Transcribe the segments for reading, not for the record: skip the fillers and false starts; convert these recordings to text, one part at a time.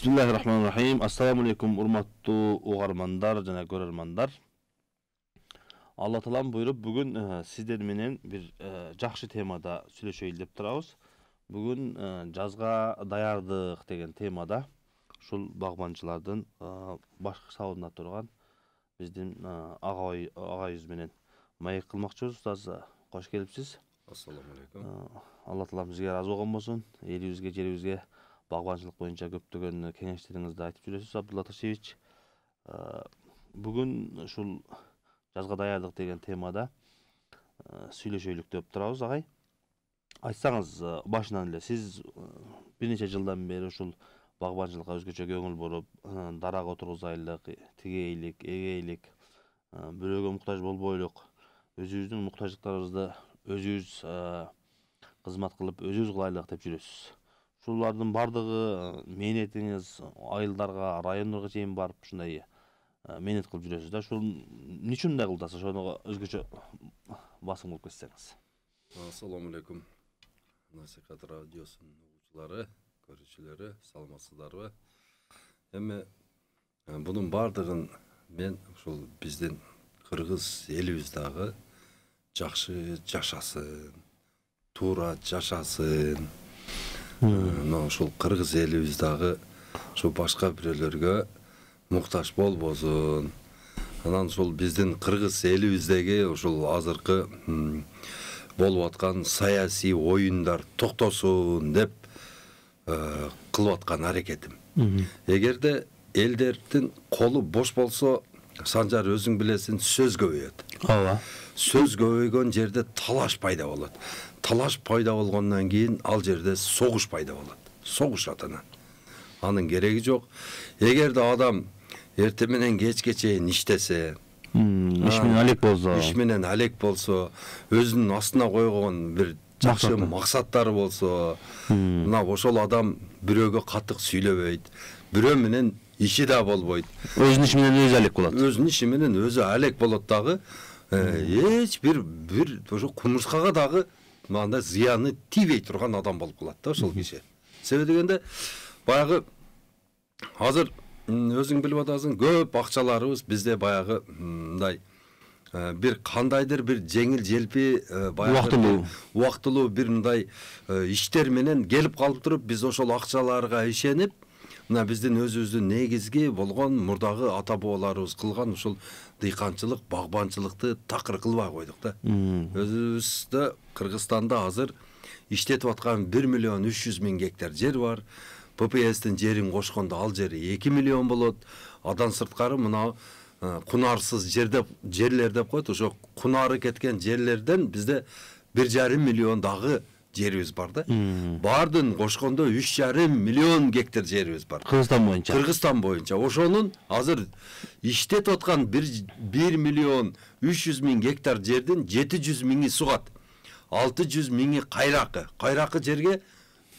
Bismillahirrahmanirrahim. Assalamu alaikum urmattуу ugarmanдар жана көрөрмандар. Алла таалам буйруп бүгүн сиздер менен бир жакшы темада сүйлөшөйүн деп турабыз. Бүгүн жазга даярдык деген темада ушул багбанчылардын баш сабында турган биздин агайыбыз менен маек кылмакчыбыз. Устаз, кош келипсиз. Ассаламу алейкум. Алла таалам сизге ыраазы болгон болсун. Элибизге, жерибизге багбанчылык боюнча көптөгөн кеңештериңизди айтып жүрөсүз, Абдулла Ташевич. Бүгүн ушул жазга даярдык деген темада сүйлөшөйлүк деп турабыз, агай. Айтсаңыз башынан эле сиз бир нече жылдан бери ушул багбанчылыкка өзгөчө көңүл буруп, дарак отургузайлык, тигейлик, эгейлик, бирөөгө муктаж болбойлук, өзүбүздүн муктаждыктарыбызды өзүбүз кызмат кылып, өзүбүз кылайлык деп жүрөсүз. Ушулардын бардыгы мээнетиңиз айылдарга, райондорго чейин барып ушундай мээнет кылып жүрөсүз да. Ушул эмне үчүн мындай кылдасыз? Ошону өзгөчө басым кылып кетсеңиз. Ассаламу алейкум. Насихат радиосунун угуучулары, көрүүчүлөрү, саламатсыздарбы? Эми бунун бардыгын мен ушул биздин кыргыз элибиз дагы жакшы жашасын, туура жашасын. Ушул кыргыз элибиз дагы ушул башка бирөөлөргө муктаж болбосун. Анан ушул биздин кыргыз элибиздеги ушул азыркы болуп аткан саясий оюндар токтосун деп кылып аткан аракетим. Эгерде элдердин колу бош болсо, Санжар өзүң билесиң, сөз көбөйөт. Ооба. Сөз көбөйгөн жерде талаш пайда болот. Талаш пайда болгондон кийин ал жерде согуш пайда болот. Согушат анан. Анын кереги жок. Эгерде адам эртең менен кечке чейин иштесе, иш менен алек болсо, өзүнүн астына койгон бир жакшы максаттары болсо, мына ошол адам бирөөгө катык сүйлөбөйт, бирөө менен иши да болбойт. Өзүнүн иши менен өзү алек болот. Өзүнүн иши менен өзү алек болот дагы. Эч бир ошо кумурскага дагы мындай зыяны тийбей турган адам болуп калат да ошол киши. Себеби дегенде баягы азыр өзүң билип атасың, көп акчаларыбыз бизде баягы мындай бир кандайдыр бир жеңил желпи баягы убактылуу бир мындай иштер менен келип калып туруп, биз ошол акчаларга ишенип, мына биздин өзүбүздүн негизги болгон мурдагы ата бабаларыбыз кылган ушул дыйканчылык, багбанчылыкты такыр кылбай койдук да. Өзүбүздө Кыргызстанда азыр иштетип аткан 1.300.000 гектар жер бар. ППСтин жерин кошкондо ал жер 2 миллион болот. Адан сырткары мына кунарсыз жерлер деп коет. Ошо кунары кеткен жерлерден бизде 1,5 миллион дагы жерибиз бар да. Бардын кошкондо 3,5 миллион гектар жерибиз бар. Кыргызстан боюнча. Ошонун азыр иштетип аткан 1.300.000 гектар жердин 700.000 сугат. 600.000 кайракы жерге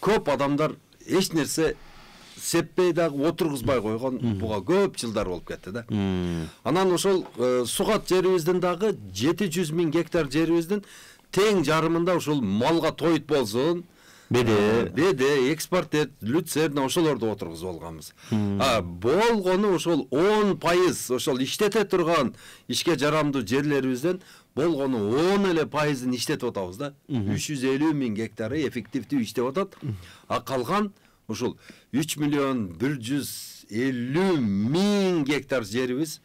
көп адамдар эч нерсе сеппей дагы отургузбай койгон буга көп жылдар болуп кетти да. Анан ошол сугат жерибиздин дагы 700.000 гектар жерибиздин тең жарымында ушул малга тоют болсун, беде, экспорт, люцерна ошолорду отургузуп алганбыз. Болгону ошол 10% ошол иштете турган ишке жарамдуу жерлерибизден болгону 10% иштетип атабыз да. 350.000 гектары эффективдүү иштеп атат. А калган ушул 3.150.000 гектар жерибиз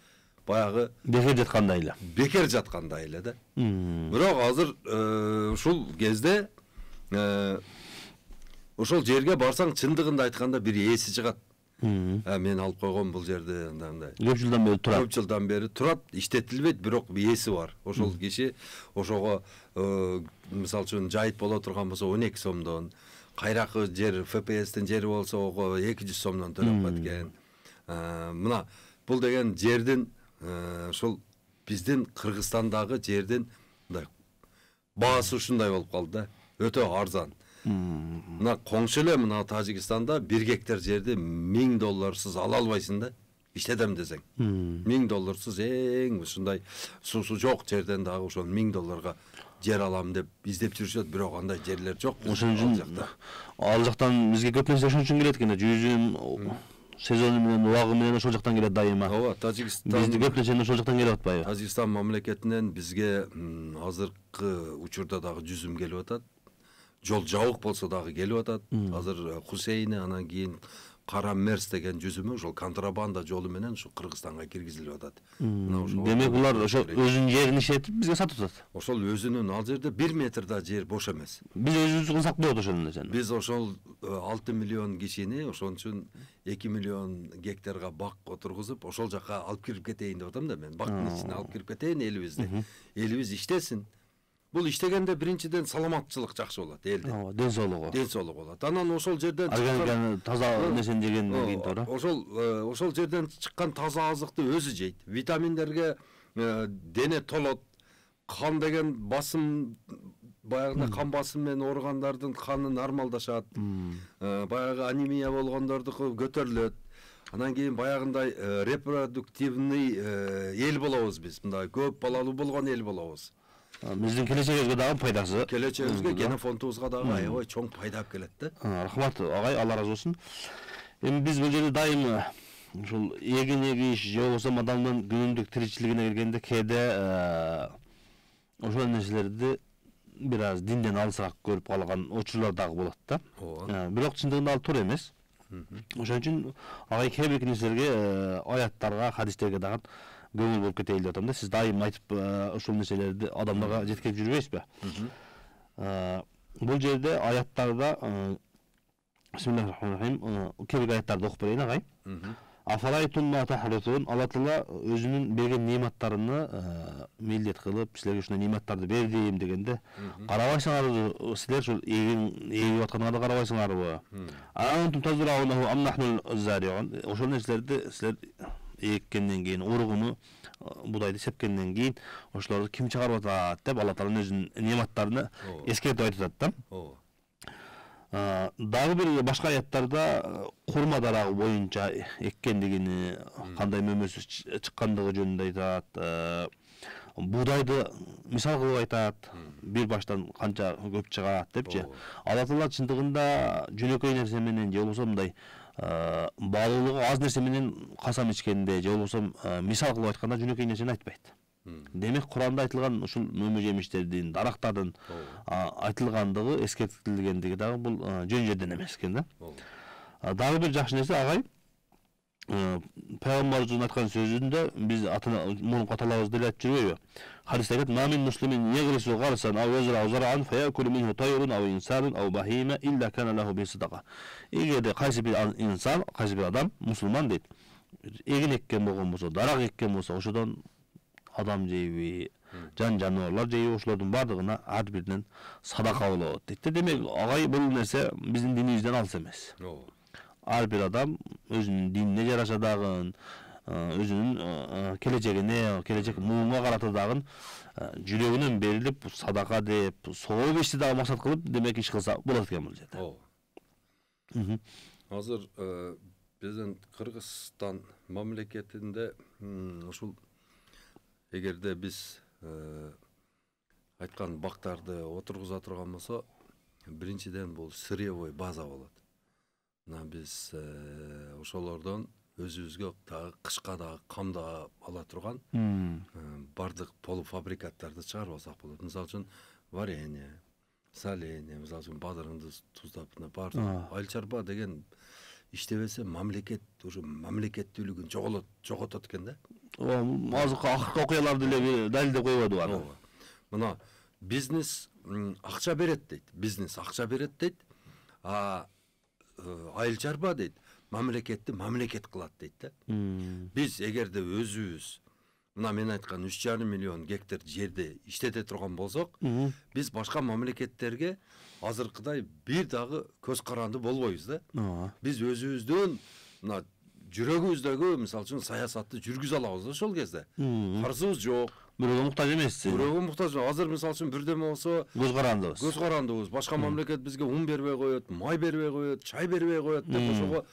баягы бекер жаткандай эле да. Бирок азыр ушул кезде ошол жерге барсаң, чындыгында айтканда бир эси чыгат. Мен алып койгон бул жерди андай. Көп жылдан бери турат, иштетилбейт, бирок эси бар. Ошол киши ошого мисалы үчүн жайыт боло турган болсо 12 сомдон, кайракы жер ФПСтин жери болсо 200 сомдон төлөп кеткен. Мына бул деген жердин ушул биздин Кыргызстандагы жердин мындай баасы ушундай болуп калды да. Өтө арзан. Мына коңшу эле мына Тажикстанда 1 гектар жерди $1000 ала албайсың да. Иштетем десең. $1000 эң ушундай суусу жок жерден дагы ошол $1000 жер алам деп издеп жүрүшөт, бирок андай жерлер жок. Ошон үчүн ал жактан бизге көп нерсе ошон үчүн келет экен да. Жүзүм сезону менен убагы менен ошол жактан келет дайыма. Ооба, Бизди көп нерсени ошол жактан келип атпайбы? Тажикстан мамлекетинен бизге азыркы учурда дагы жүзүм келип атат. Жол жабык болсо дагы келип атат. Азыр Хусейни, анан кийин Кара Мерс деген жүзүмү ошол контрабанда жолу менен ушу Кыргызстанга киргизилип атат. Демек булар ошол өзүнүн жерин иштетип бизге сатып атат. Ошол өзүнүн ал жерде 1 метр да жер бош эмес. Биз өзүбүз кылсак болот ошол нерсени. Биз ошол 6 миллион кишини ошон үчүн 2 миллион гектарга бак отургузуп, ошол жака алып кирип кетейин деп атам да мен. Бактын ичине алып кирип кетейин элибизди. Элибиз иштесин. Бул иштегенде биринчиден саламатчылык жакшы болот элде. Ооба, ден соолугу. Ден соолугу болот. Анан ошол жерден органиканы таза нерсени жегенден кийин туура. Ошол жерден чыккан таза азыкты өзү жейт. Витаминдерге дене толот. Кан деген басым, баягы кан басымы менен ооругандардын каны нормалдашат. Баягы анемия болгондордуку көтөрүлөт. Анан кийин баягындай репродуктивный эл болобуз биз. Мындай көп балалуу болгон эл болобуз. Биздин келечегибизге дагы пайдасы. Келечегибизге, генофондубузга дагы аябай чоң пайда алып келет да. Рахмат агай, Алла разы болсун. Эми биз бул жерде дайым ушул эгин эгиш же болбосо адамдын күнүмдүк тиричилигине келгенде кээде ошол нерселерди бир аз динден алысыраак көрүп калган учурлар дагы болот да. Бирок чындыгында ал туура эмес. Ошон үчүн агай кээ бир нерселерге, аяттарга, хадистерге дагы көңүл болуп кетейин деп атам да. Сиз дайым айтып ушул нерселерди адамдарга жеткирип жүрбөйсүзбү? Бул жерде аяттарда Бисмиллахир-рахманир-рахим кээ бир аяттарды окуп берейин агай. Афалайтун ма тахрутун, Алла Таала өзүнүн берген нематтарыны милдет кылып, силерге ушундай нематтарды бердим дегенде, карабайсыңарбы, силер ушул эгип атканга да карабайсыңарбы? Антум тазраунаху ам нахнул зариун. Ошол нерселерди силер эккенден кийин, уругуну, будайды сепкенден кийин ошолорду ким чыгарып атат деп Алла Тааланын өзүнүн нематтарыны эскертип айтып атат да. Дагы бир башка аяттарда курма дарагы боюнча эккендигини, кандай мөмөсү чыккандыгы жөнүндө айтат. Будайды мисал кылып айтат. Бир баштан канча көп чыгат депчи. Алла Таала чындыгында жөнөкөй нерсе менен же болбосо мындай баалуулугу аз нерсе менен касам ичкенде же болбосо мисал кылып айтканда жөнөкөй нерсени айтпайт. Демек Куранда айтылган ушул мөмө жемиштердин, дарактардын айтылгандыгы, эскертилгендиги дагы бул жөн жерден эмес экен да. Дагы бир жакшы нерсе агай, пайгамбарыбыздын айткан сөзүндө биз мурунку аталарыбызды эле айтып жүрбөйбү? Хадисте айтат: "Мамин муслимин ягрису гарсан ав язрау заран фаякулу минху тайрун ав инсанун ав бахима илля кана лаху би садака." Эгерде кайсы бир инсан, кайсы бир адам, мусулман дейт, эгин эккен болгон болсо, дарак эккен болсо, ошодон адам жейби, жануарлар жейби, ошолордун бардыгына ар биринен садака болот дейт. Демек агай бул нерсе биздин динибизден алыс эмес. Ар бир адам өзүнүн динине жараша дагы, өзүнүн келечегине, келечек муунга карата дагы жүрөгүнөн берилип, садака деп, сооп ишти дагы максат кылып, демек иш кылса болот экен бул жерде. Азыр биздин Кыргызстан мамлекетинде ушул эгерде биз айткан бактарды отургуза турган болсо, биринчиден бул сырьевой база болот. Мына биз ошолордон өзүбүзгө дагы кышка дагы камда ала турган бардык полуфабрикаттарды чыгарып алсак болот. Мисалы үчүн варенье, соленье, мисалы үчүн бадырыңды туздап, бардык айыл чарба деген иштебесе мамлекет уже мамлекеттүүлүгүн жоготот экен да. Азыркы акыркы окуяларды эле далилдеп койбоду аны. Мына бизнес акча берет дейт. Бизнес акча берет дейт. Айыл чарба дейт. Мамлекетти мамлекет кылат дейт да. Биз эгерде өзүбүз мына мен айткан 3,5 миллион гектар жерде иштете турган болсок, биз башка мамлекеттерге азыркыдай бир дагы көз каранды болбойбуз да. Биз өзүбүздөн мына жүрөгүбүздөгү мисалы үчүн саясатты жүргүзө алабыз ошол кезде. Карсыбыз жок. Бирөөгө муктаж эмессиз. Бирөөгө муктаж. Азыр мисалы үчүн бирдеме болсо көз карандыбыз. Көз карандыбыз. Башка мамлекет бизге ун бербей коет, май бербей коет, чай бербей коет деп ошого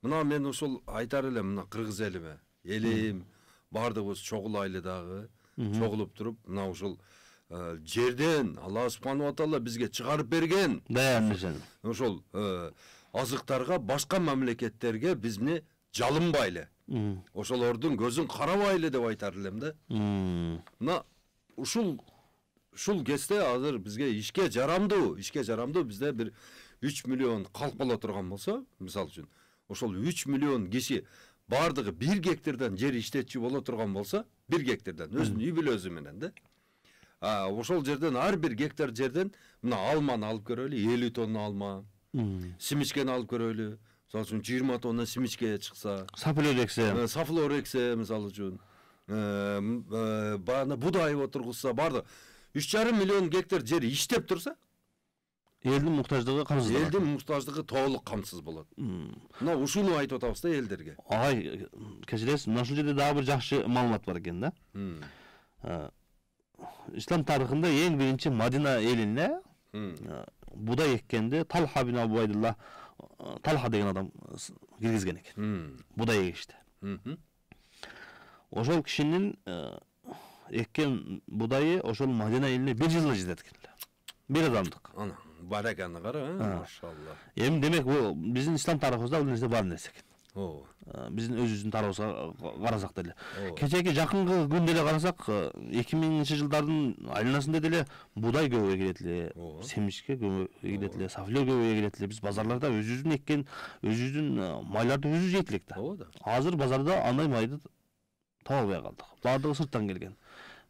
мына мен ушул айтар элем мына кыргыз элиме. Элим бардыгыбыз чогулайлы дагы, чогулуп туруп мына ушул жерден Алла субханала таала бизге чыгарып берген даян нерсени. Ошол азыктарга башка мамлекеттерге бизни жалынбай эле ошолордун көзүн карабай эле деп айтар элем да. Мына ушул кезде азыр бизге ишке жарамдуу бизде бир 3 миллион калк боло турган болсо, мисалы үчүн ошол 3 миллион киши бардыгы 1 гектардан жер иштетчү боло турган болсо, 1 гектардан өзүнүн үй бүлөсү менен да. Ошол жерден ар бир гектар жерден мына алманы алып көрөлү, 50 тонна алма, семечкени алып көрөлү. Мисалы үчүн 20 тонна семечке чыкса, сафлор эксе, мисалы үчүн баана будай отургузса, барды 3,5 миллион гектар жер иштеп турса, элдин муктаждыгы камсыз. Элдин муктаждыгы толук камсыз болот. Мына ушуну айтып атабыз да элдерге. Агай, кечиресиз, мына ушул жерде дагы бир жакшы маалымат бар экен да. Ислам тарыхында эң биринчи Мадина элине будай эккенде Талха бин Убайдулла, Талха деген адам киргизген экен. Будай эгишти. Ошол кишинин эккен будайы ошол Мадина элине 1 жылда жетет экен. Bir адамдык. Ана, бар экени кара, машалла. Эми демек бул биздин ислам тарыхыбызда бул нерсе бар нерсе экен. Биздин өзүбүздүн тарыхыбызга карасак деле. Кечээки жакынкы күндө эле карасак, 2000-жылдардын айланасында деле будай көп эгилет эле, семишке көп эгилет эле, сафле көп эгилет эле. Биз базарларда өзүбүздүн эккен, өзүбүздүн майларды өзүбүз жейт элек да. Азыр базарда андай майды таба албай калдык. Баардыгы сырттан келген.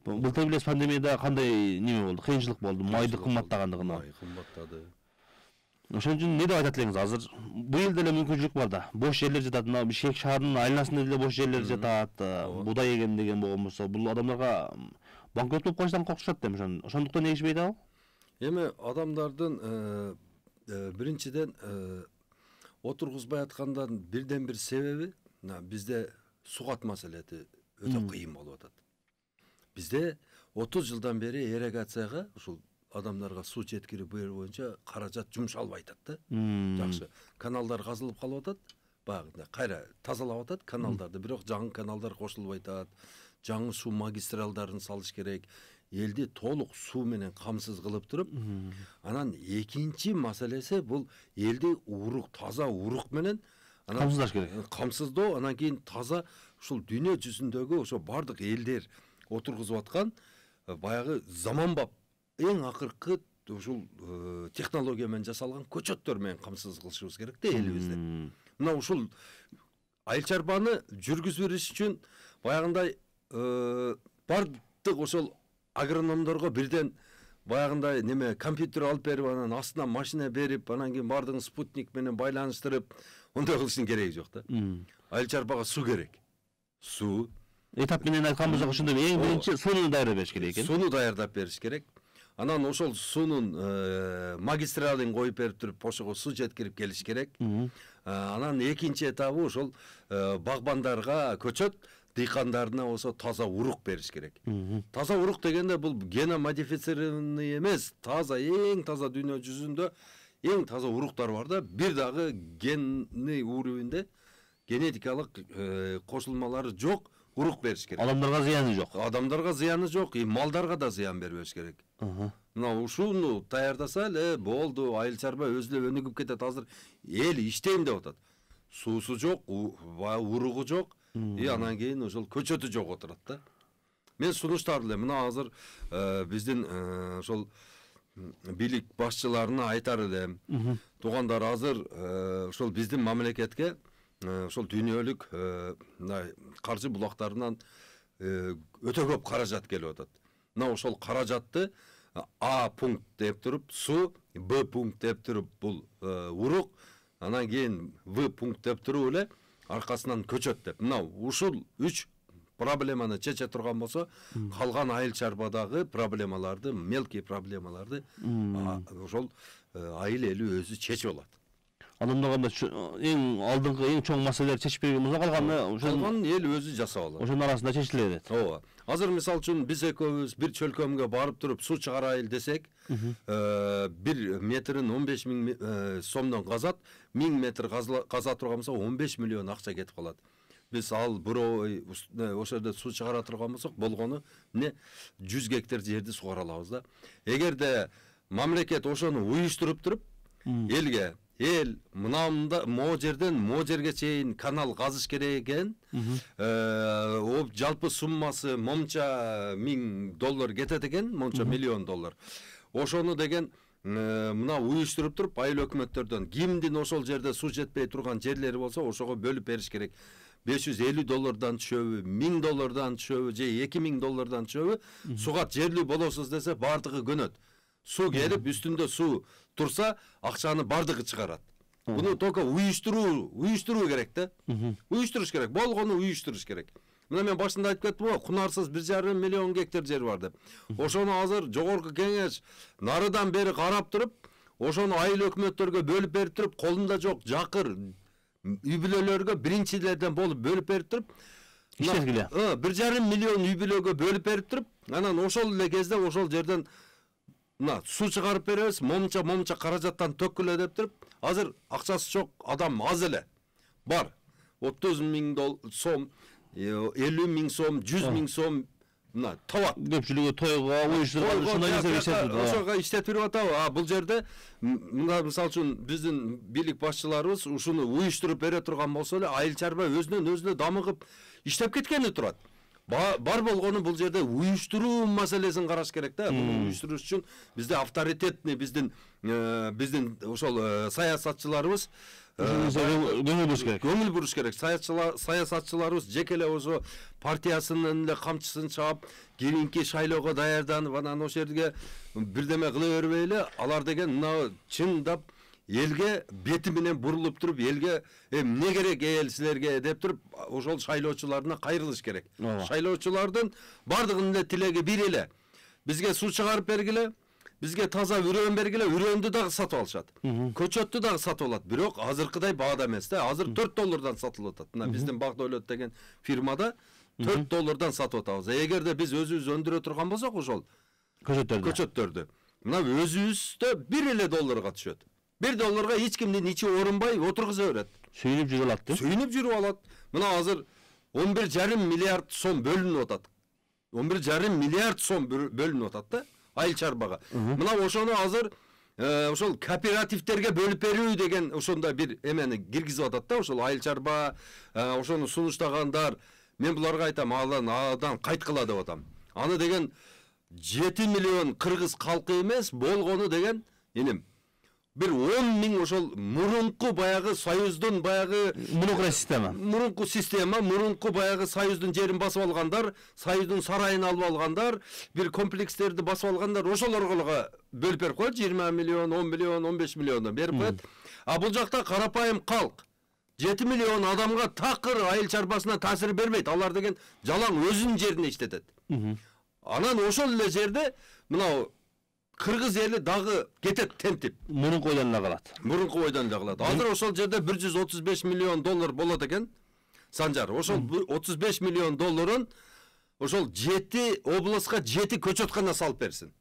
Былтыр билесиз, пандемияда кандай неме болду, кыйынчылык болду, майды кымбаттагандыгынан. Май кымбаттады. Ошон үчүн эмне деп айтат элеңиз? Азыр быйыл деле мүмкүнчүлүк бар да. Бош жерлер жатат, мына Бишкек шаарынын айланасында деле бош жерлер жатат. Будай эген деген болгон болсо, бул адамдарга банкрот болуп калыштан коркушат да, ошондуктан эгишпейт абы? Эми адамдардын биринчиден отургузбай аткандан бирден бир себеби бизде су кат маселеси өтө кыйын болуп атат. Бизде 30 жылдан бери ирригацияга ушул адамдарга суу жеткирип берүү боюнча каражат жумшалбай атат да. Жакшы. Каналдар казылып калып атат. Багында кайра тазалап атат каналдарды, бирок жаңы каналдар кошулбай атат. Жаңы суу магистралдарын салыш керек. Элди толук суу менен камсыз кылып туруп, анан экинчи маселеси бул элди урук, таза урук менен камсыздаш керек. Камсыздоо, анан кийин таза ушул дүйнө жүзүндөгү ошо бардык элдер отургузуп аткан баягы заманбап эң акыркы ушул технология менен жасалган көчөттөр менен камсыз кылышыбыз керек да элибизди. Мына ушул айыл чарбаны жүргүзүп бериш үчүн баягындай бардык ошол агрономдорго бирден баягындай неме компьютер алып берип, анан астына машина берип, анан кийин бардыгын спутник менен байланыштырып, ондай кылыштын кереги жок да. Айыл чарбага суу керек. Суу этап менен айткан болсок, ошондой эң биринчи сууну даярдап бериш керек экен. Сууну даярдап бериш керек. Анан ошол суунун магистралын коюп берип туруп, ошого суу жеткирип келиш керек. Анан экинчи этабы ошол багбандарга көчөт, дыйкандарына болсо таза урук бериш керек. Таза урук дегенде бул геномодифицированный эмес, таза эң таза дүйнө жүзүндө эң таза уруктар бар да. Бир дагы генный уровеньде генетикалык кошулмалары жок урук бериш керек. Адамдарга зыяны жок. Адамдарга зыяны жок, малдарга да зыян бербеш керек. Мына ушуну даярдаса эле болду, айыл чарба өзү эле өнүгүп кетет. Азыр эл иштейм деп атат. Суусу жок, уругу жок, анан кийин ошол көчөтү жок отурат да. Мен сунуштар элем, мына азыр биздин ошол бийлик башчыларына айтар элем. Туугандар, азыр ошол биздин мамлекетке ошол дүйнөлүк каржы булактарынан өтө көп каражат келип атат. Мына ошол каражатты А пункт деп туруп суу, Б пункт деп туруп бул урук, анан кийин В пункт деп туруп эле аркасынан көчөт деп. Мына ушул 3 проблеманы чече турган болсо, калган айыл чарбадагы проблемаларды, мелкий проблемаларды ошол айыл эли өзү чечип алат. Адамдарга эң алдыңкы эң чоң маселелер чечип берген болсо, калган эл өзү жасап алат. Ошонун арасында чечиле берет. Ооба. Азыр мисалы үчүн биз экөөбүз бир чөлкөмгө барып туруп суу чыгарайыл десек, 1 метрин 15 000 сомдон казат, 1000 метр каза турган болсо 15 миллион акча кетип калат. Биз ал буровой ошо жерде суу чыгара турган болсок, болгону 100 гектар жерди сугара алабыз да. Эгерде мамлекет ошону уюштуруп туруп, элге эл мынамда могу жерден могу жерге чейин канал казыш керек экен. Жалпы суммасы монча $1000 кетет экен, монча $1 миллион. Ошону деген мына уюштуруп туруп айыл өкмөттөрдөн кимдин ошол жерде суу жетпей турган жерлери болсо ошого бөлүп бериш керек. $550 түшөбү, $1000 түшөбү же $2000 түшөбү, суга жерлүү болосуз десе бардыгы көнөт. Суу келип үстүндө суу турса акчаны бардыгы чыгарат. Буну только уюштуруу керек да. Уюштуруш керек. Болгону уюштуруш керек. Мына мен башында айтып кеттим го, кунарсыз 1,5 миллион гектар жер бар деп. Ошону азыр жогорку кеңеш нарыдан бери карап туруп, ошону айыл өкмөттөргө бөлүп берип туруп, колунда жок жакыр үй бүлөлөргө биринчилерден болуп бөлүп берип туруп, иштеткиле. 1,5 миллион үй бүлөгө бөлүп берип туруп, анан ошол эле кезде ошол жерден мына суу чыгарып беребиз, момча каражаттан төккүлө деп туруп, азыр акчасы жок адам аз эле бар. 30.000 сом, 50.000 сом, 100.000 сом мына табат. Көпчүлүгү тойго уюштурган ушундай нерсе иштетип. Ошого иштетип атабы. Бул жерде мына мисалы үчүн биздин бийлик башчыларыбыз ушуну уюштуруп бере турган болсо эле айыл чарба өзүнөн дамыгып иштеп кеткени турат. Бар болгону бул жерде уюштуруу маселесин караш керек да. Буну уюштуруш үчүн бизде авторитетный биздин ошол саясатчыларыбыз көңүл буруш керек. Саясатчыларыбыз жеке эле ошо партиясынын эле камчысын чаап, кийинки шайлоого даярданып, анан ошол жерге бирдеме кыла бербей эле, алар деген мына чындап элге бети менен бурулуп туруп, элге эмне керек эл силерге деп туруп, ошол шайлоочуларына кайрылыш керек. Шайлоочулардын бардыгынын эле тилеги бир эле. Бизге суу чыгарып бергиле, бизге таза үрөөн бергиле, үрөөндү дагы сатып алышат. Көчөттү дагы сатып алат. Бирок азыркыдай баада эмес да. Азыр $4 сатылып атат. Мына биздин Багдөлөт деген фирмада $4 сатып атабыз. Эгерде биз өзүбүз өндүрө турган болсок ошол көчөттөрдү, мына өзүбүздө $1 эле түшөт. $1 эч кимдин ичи орунбай отургуза берет. Сүйүнүп жүрүп алат. Сүйүнүп жүрүп алат. Мына азыр 11,5 миллиард сом бөлүнүп атат. 11,5 миллиард сом бөлүнүп атат да айыл чарбага. Мына ошону азыр ошол кооперативтерге бөлүп берүү деген ошондой бир эмени киргизип атат да, ошол айыл чарба ошону сунуштагандар. Мен буларга айтам, адан кайткыла деп атам. Аны деген 7 миллион кыргыз калкы эмес, болгону деген энем бир 10.000 ошол мурунку баягы союздун баягы мурунку система, мурунку баягы союздун жерин басып алгандар, союздун сарайын алып алгандар, бир комплекстерди басып алгандар, ошолорго бөлүп берип коет, 20 миллион, 10 миллион, 15 миллиондон берип коет. Бул жакта карапайым калк 7 миллион адамга такыр айыл чарбасына таасир бербейт. Алар деген жалаң өзүнүн жерине иштетет. Анан ошол эле жерде мына кыргыз эли дагы кетет тентип. Мурунку ойдон эле калат. Мурунку ойдон эле калат. Азыр ошол жерде $135 миллион болот экен. Санжар, ошол $35 миллион ошол 7 областка 7 көчөткана салып берсин.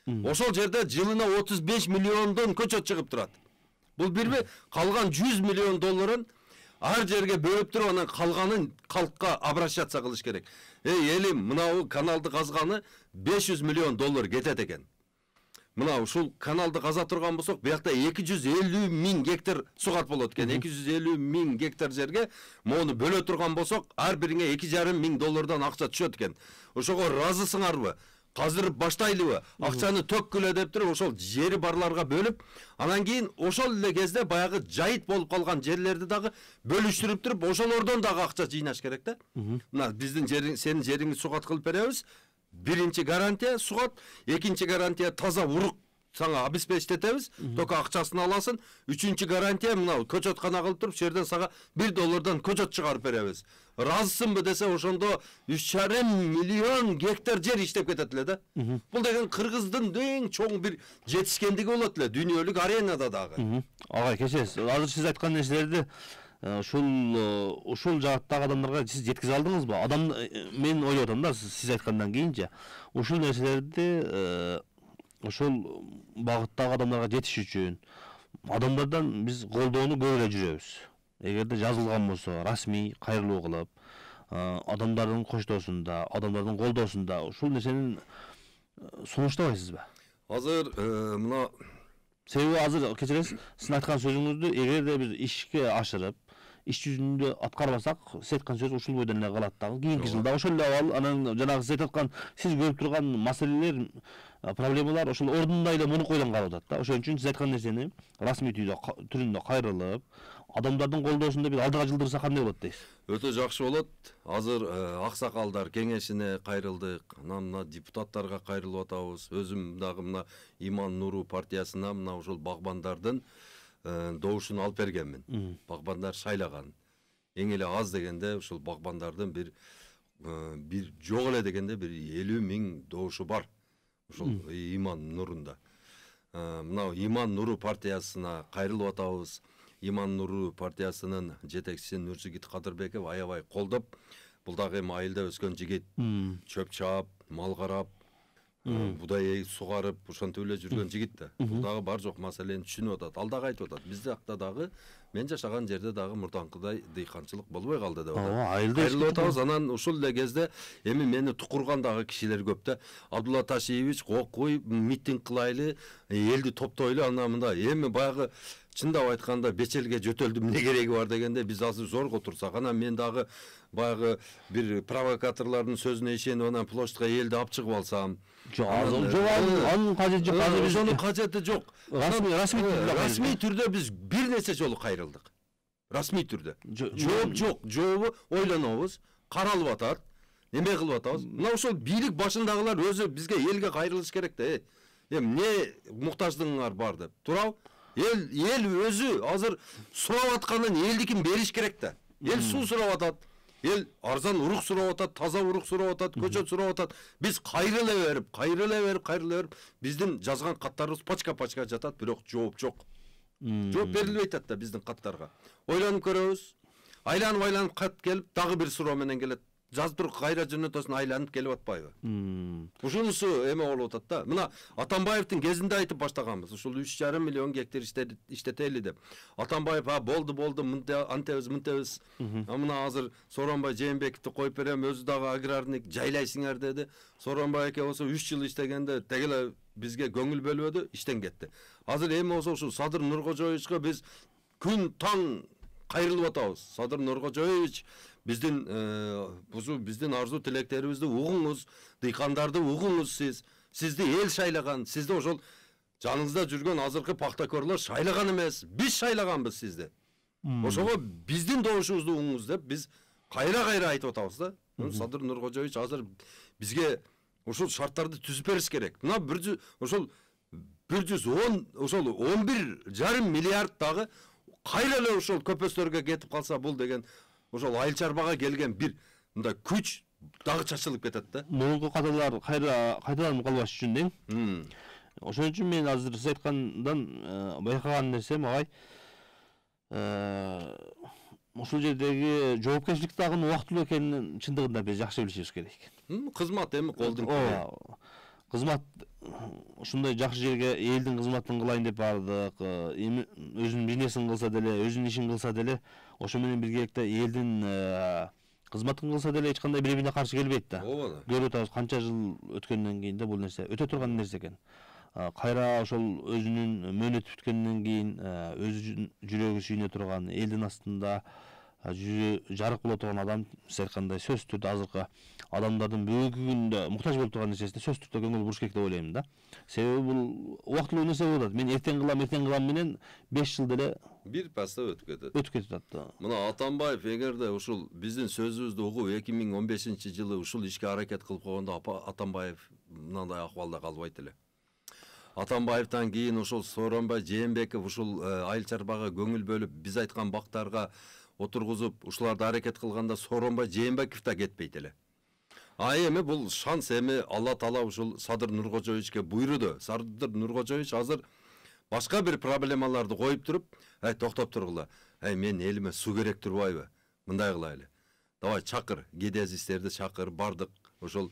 Ошол жерде жылына $35 миллиондон көчөт чыгып турат. Бул бирби калган $100 миллион ар жерге бөлүп туруп, анан калганын калкка обращаться кылыш керек. Элим, мына каналды казганы $500 миллион кетет экен. Мына ушул каналды каза турган болсок, буякта 250.000 гектар сугат болот экен. 250.000 гектар жерге мону бөлө турган болсок, ар бириңе $2,5 миң акча түшөт экен. Ошого разысыңарбы? Каздырып баштайлыбы? Акчаны төккүлө деп туруп, ошол жери барларга бөлүп, анан кийин ошол эле кезде баягы жайыт болуп калган жерлерди дагы бөлүштүрүп туруп, ошолордон дагы акча жыйнаш керек да. Мына биздин сенин жериңди сугат кылып беребиз. Биринчи гарантия сугат, экинчи гарантия таза урук сага обеспечитебиз, только акчасын аласың. Үчүнчү гарантия мына көчөткана кылып туруп, жерден сага $1 көчөт чыгарып беребиз. Разысыңбы десе, ошондо 3,5 миллион гектар жер иштеп кетет эле да. Бул деген кыргыздын эң чоң бир жетишкендиги болот эле дүйнөлүк аренада дагы. Агай, кечиресиз. Азыр сиз айткан нерселерди ушул жааттагы адамдарга сиз жеткизе алдыңызбы? Мен ойлоп атам да, сиз айткандан кийинче ушул нерселерди ошол багыттагы адамдарга жетиш үчүн адамдардан биз колдоону көп эле жүрөбүз. Эгерде жазылган болсо, расмий кайрылуу кылып, адамдардын коштоосунда, адамдардын колдоосунда ушул нерсени сунуштабайсызбы? Азыр мына Себеби азыр кечиресиз, сиздин айткан сөзүңүздү эгерде биз ишке ашырып, иш жүзүндө аткарбасак, сиз айткан сөз ушул бойдон эле калат дагы. Кийинки жылда ошол эле абал, анан жанагы сиз айткан, сиз көрүп турган маселелер, проблемалар ошол ордунда эле мунукойдон калып атат да. Ошон үчүн сиз айткан нерсени расмий түрүндө кайрылып, адамдардын колдоосунда биз алдыга жылдырсак кандай болот дейсиз? Өтө жакшы болот. Азыр аксакалдар кеңешине кайрылдык, мына депутаттарга кайрылып атабыз. Өзүм дагы мына Иман Нуру партиясына мына ушул багбандардын добушун алып бергенмин. Багбандар шайлаган. Эң эле аз дегенде ушул багбандардын бир жок эле дегенде бир 50 000 добушу бар. Ушул Иман Нурунда. Мына Иман Нуру партиясына кайрылып атабыз. Иман Нуру партиясынын жетекчиси Нуржигит Кадырбеков аябай колдоп, бул дагы эми айылда өскөн жигит, чөп чаап, мал карап, будай сугарып, ошентип эле жүргөн жигит да. Бул дагы бар жок маселени түшүнүп атат. Ал дагы айтып атат. Бизде акта дагы мен жашаган жерде дагы мурдаңкыдай дыйканчылык болбой калды деп атат. Айылда кайрылып атабыз. Анан ушул эле кезде эми мени тукурган дагы кишилер көп да. Абдулла Ташиевич окуй, митинг кылайлы, элди топтойлу, анан мында эми баягы чындап айтканда бечелге жөтөлдү эмне кереги бар дегенде биз азыр зорго турсак, анан мен дагы баягы бир провокаторлордун сөзүнө ишенип анан площадка элди алып чыгып алсам, анын кажети жок. Ошонун кажети жок. Расмий түрдө биз бир нече жолу кайрылдык. Расмий түрдө. Жооп жок, жообу ойлонобуз, каралып атат. Неме кылып атабыз? Мына ошол бийлик башындагылар өзү бизге элге кайрылыш керек да. Эми эмне муктаждыгыңар бар деп. Туурабы? Эл өзү азыр сурап атканын элдикин бериш керек да. Эл суу сурап атат. Ел арзан урук сурап атат, таза урук сурап атат, көчөт сурап атат. Биз кайрыла берип, биздин жазган каттарыбыз пачка жатат, бирок жооп жок. Жооп берилбей атат да биздин каттарга. Ойлонуп көрөбүз. Айланып кат келип, дагы бир суроо менен келет. Жазып туруп кайра жөнөтөсүн, айланып келип атпайбы? Ушунусу эме болуп атат да. Мына Атамбаевдин кезинде айтып баштаганбыз. Ушул 3,5 миллион гектар иштетели деп. Атамбаев болду, мынтебиз. Мына азыр Сооронбай Жээнбековду коюп берем, өзү дагы аграрник, жайлайсыңар деди. Сооронбай эке болсо 3 жыл иштегенде тегеле бизге көңүл бөлбөдү, иштен кетти. Азыр эми болсо ушул Садыр Нуркожоевичке биз күн таң кайрылып атабыз. Садыр Нуркожоевич биздин арзу тилектерибизди угуңуз, дыйкандарды угуңуз сиз. Сизди эл шайлаган, сизди ошол жаныңызда жүргөн азыркы пактакөрлөр шайлаган эмес, биз шайлаганбыз сизди. Ошого биздин добушубузду угуңуз деп биз кайра айтып атабыз да. Садыр Нуркожоевич азыр бизге ошол шарттарды түзүп бериш керек. Мына ошол 11,5 миллиард дагы кайра эле ошол көпөстөргө кетип калса бул деген ошол айыл чарбага келген бир мындай күч дагы чачылып кетет да. Мурунку кадрлар кайталанып калбаш үчүн дең. Ошон үчүн мен азыр сиз айткандан байкаган нерсем агай, ушул жердеги жоопкерчилик дагы убактылуу экенин чындыгында биз жакшы билишибиз керек. Кызмат эми колдун кызмат ушундай жакшы жерге элдин кызматын кылайын деп бардык. Эми өзүнүн бизнесин кылса деле, өзүнүн ишин кылса деле, ошо менен биргеликте элдин кызматын кылса деле эч кандай бири-бирине каршы келбейт да. Көрүп атабыз канча жыл өткөндөн кийин да бул нерсе өтө турган нерсе экен. Кайра ошол өзүнүн мөөнөтү бүткөндөн кийин өзүнүн жүрөгү сүйүнө турган, элдин астында жүзү жарык боло турган адам сиз айткандай сөзсүз түрдө азыркы адамдардын бүгүнкү күндө муктаж болуп турган нерсесине сөзсүз түрдө көңүл буруш керек деп ойлойм да. Себеби бул убактылуу нерсе болуп атат. Мен эртең кылам менен 5 жыл деле бир паста өтүп кетет да. Мына Атамбаев эгерде ушул биздин сөзүбүздү угуп 2015-жылы ушул ишке аракет кылып койгондо Атамбаев мындай акыбалда калбайт эле. Атамбаевтан кийин ушул Сооронбай Жээнбеков ушул айыл чарбага көңүл бөлүп, биз айткан бактарга отургузуп, ушуларды аракет кылганда Сооронбай Жээнбеков да кетпейт эле. Эми бул шанс, эми Алла Таала ушул Садыр Нуркожоевичке буйруду. Садыр Нуркожоевич азыр башка бир проблемаларды коюп туруп, токтоп тургула. Мен элиме суу керек турбайбы? Мындай кылайлы. Давай чакыр, геодезистерди чакыр, бардык ушул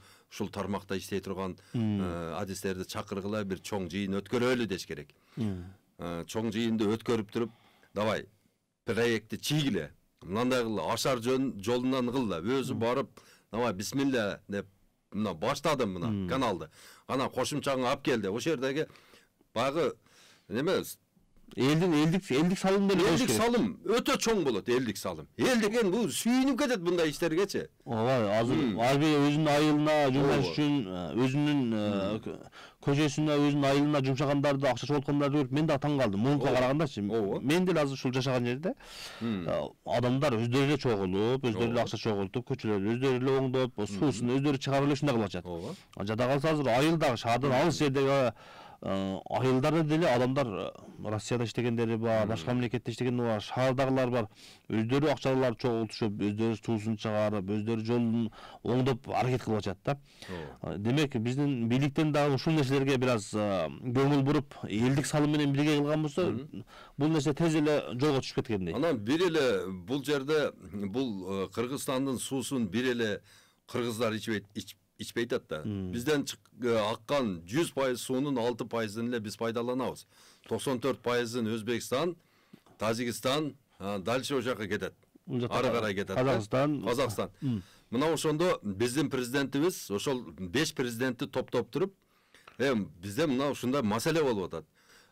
тармакта иштей турган адистерди чакыргыла, бир чоң жыйын өткөрөлү деш керек. Чоң жыйынды өткөрүп туруп, давай проектти чийгиле. Мындай кылла, ашар жолунан кылла. Өзү барып, давай бисмилля деп баштадым каналды. Ана кошумчаңы алып келди. Ошол жердеги баягы неме элдик салым деле болуш элдик керек. салым өтө чоң болот, элдик салым. Эл деген бул сүйүнүп кетет мындай иштергечи. Ооба, азыр ар бир өзүнүн айылына жумшаш үчүн өзүнүн көчөсүнө, өзүнүн айылына жумшагандарды, акча чогулткандарды көрүп мен да таң калдым. Мурункуга карагандачы. Мен деле азыр ушул жашаган жерде адамдар өздөрү эле чогулуп, өздөрү эле акча чогултуп, көчөлөрдү өздөрү эле оңдоп, суусун өздөрү чыгарып эле ушундай кылып атышат. Ооба. Жада калса азыр айылдагы шаардан алыс жердеги айылдарда деле адамдар Россияда иштегендери бар, башка мамлекетте иштегендер бар, шаардагылар бар. Өздөрү акчалар чогултушуп, өздөрү суусун чыгарып, өздөрү жолун оңдоп аракет кылып атышат да. Демек биздин бийликтен дагы ушул нерселерге бир аз көңүл буруп, элдик салым менен бирге кылган болсо, бул нерсе тез эле жолго түшүп кеткендей. Анан бир эле бул жерде бул Кыргызстандын суусун бир эле кыргыздар ичпейт да. Бизден аккан 100% суунун 6%ын эле биз пайдаланабыз. 94%ын Өзбекстан, Тажикстан, дальше о жака кетет. Ары карай кетет. Казакстан. Мына ошондо биздин президентибиз ошол 5 президентти топтоп туруп, бизде мына ушундай маселе болуп атат.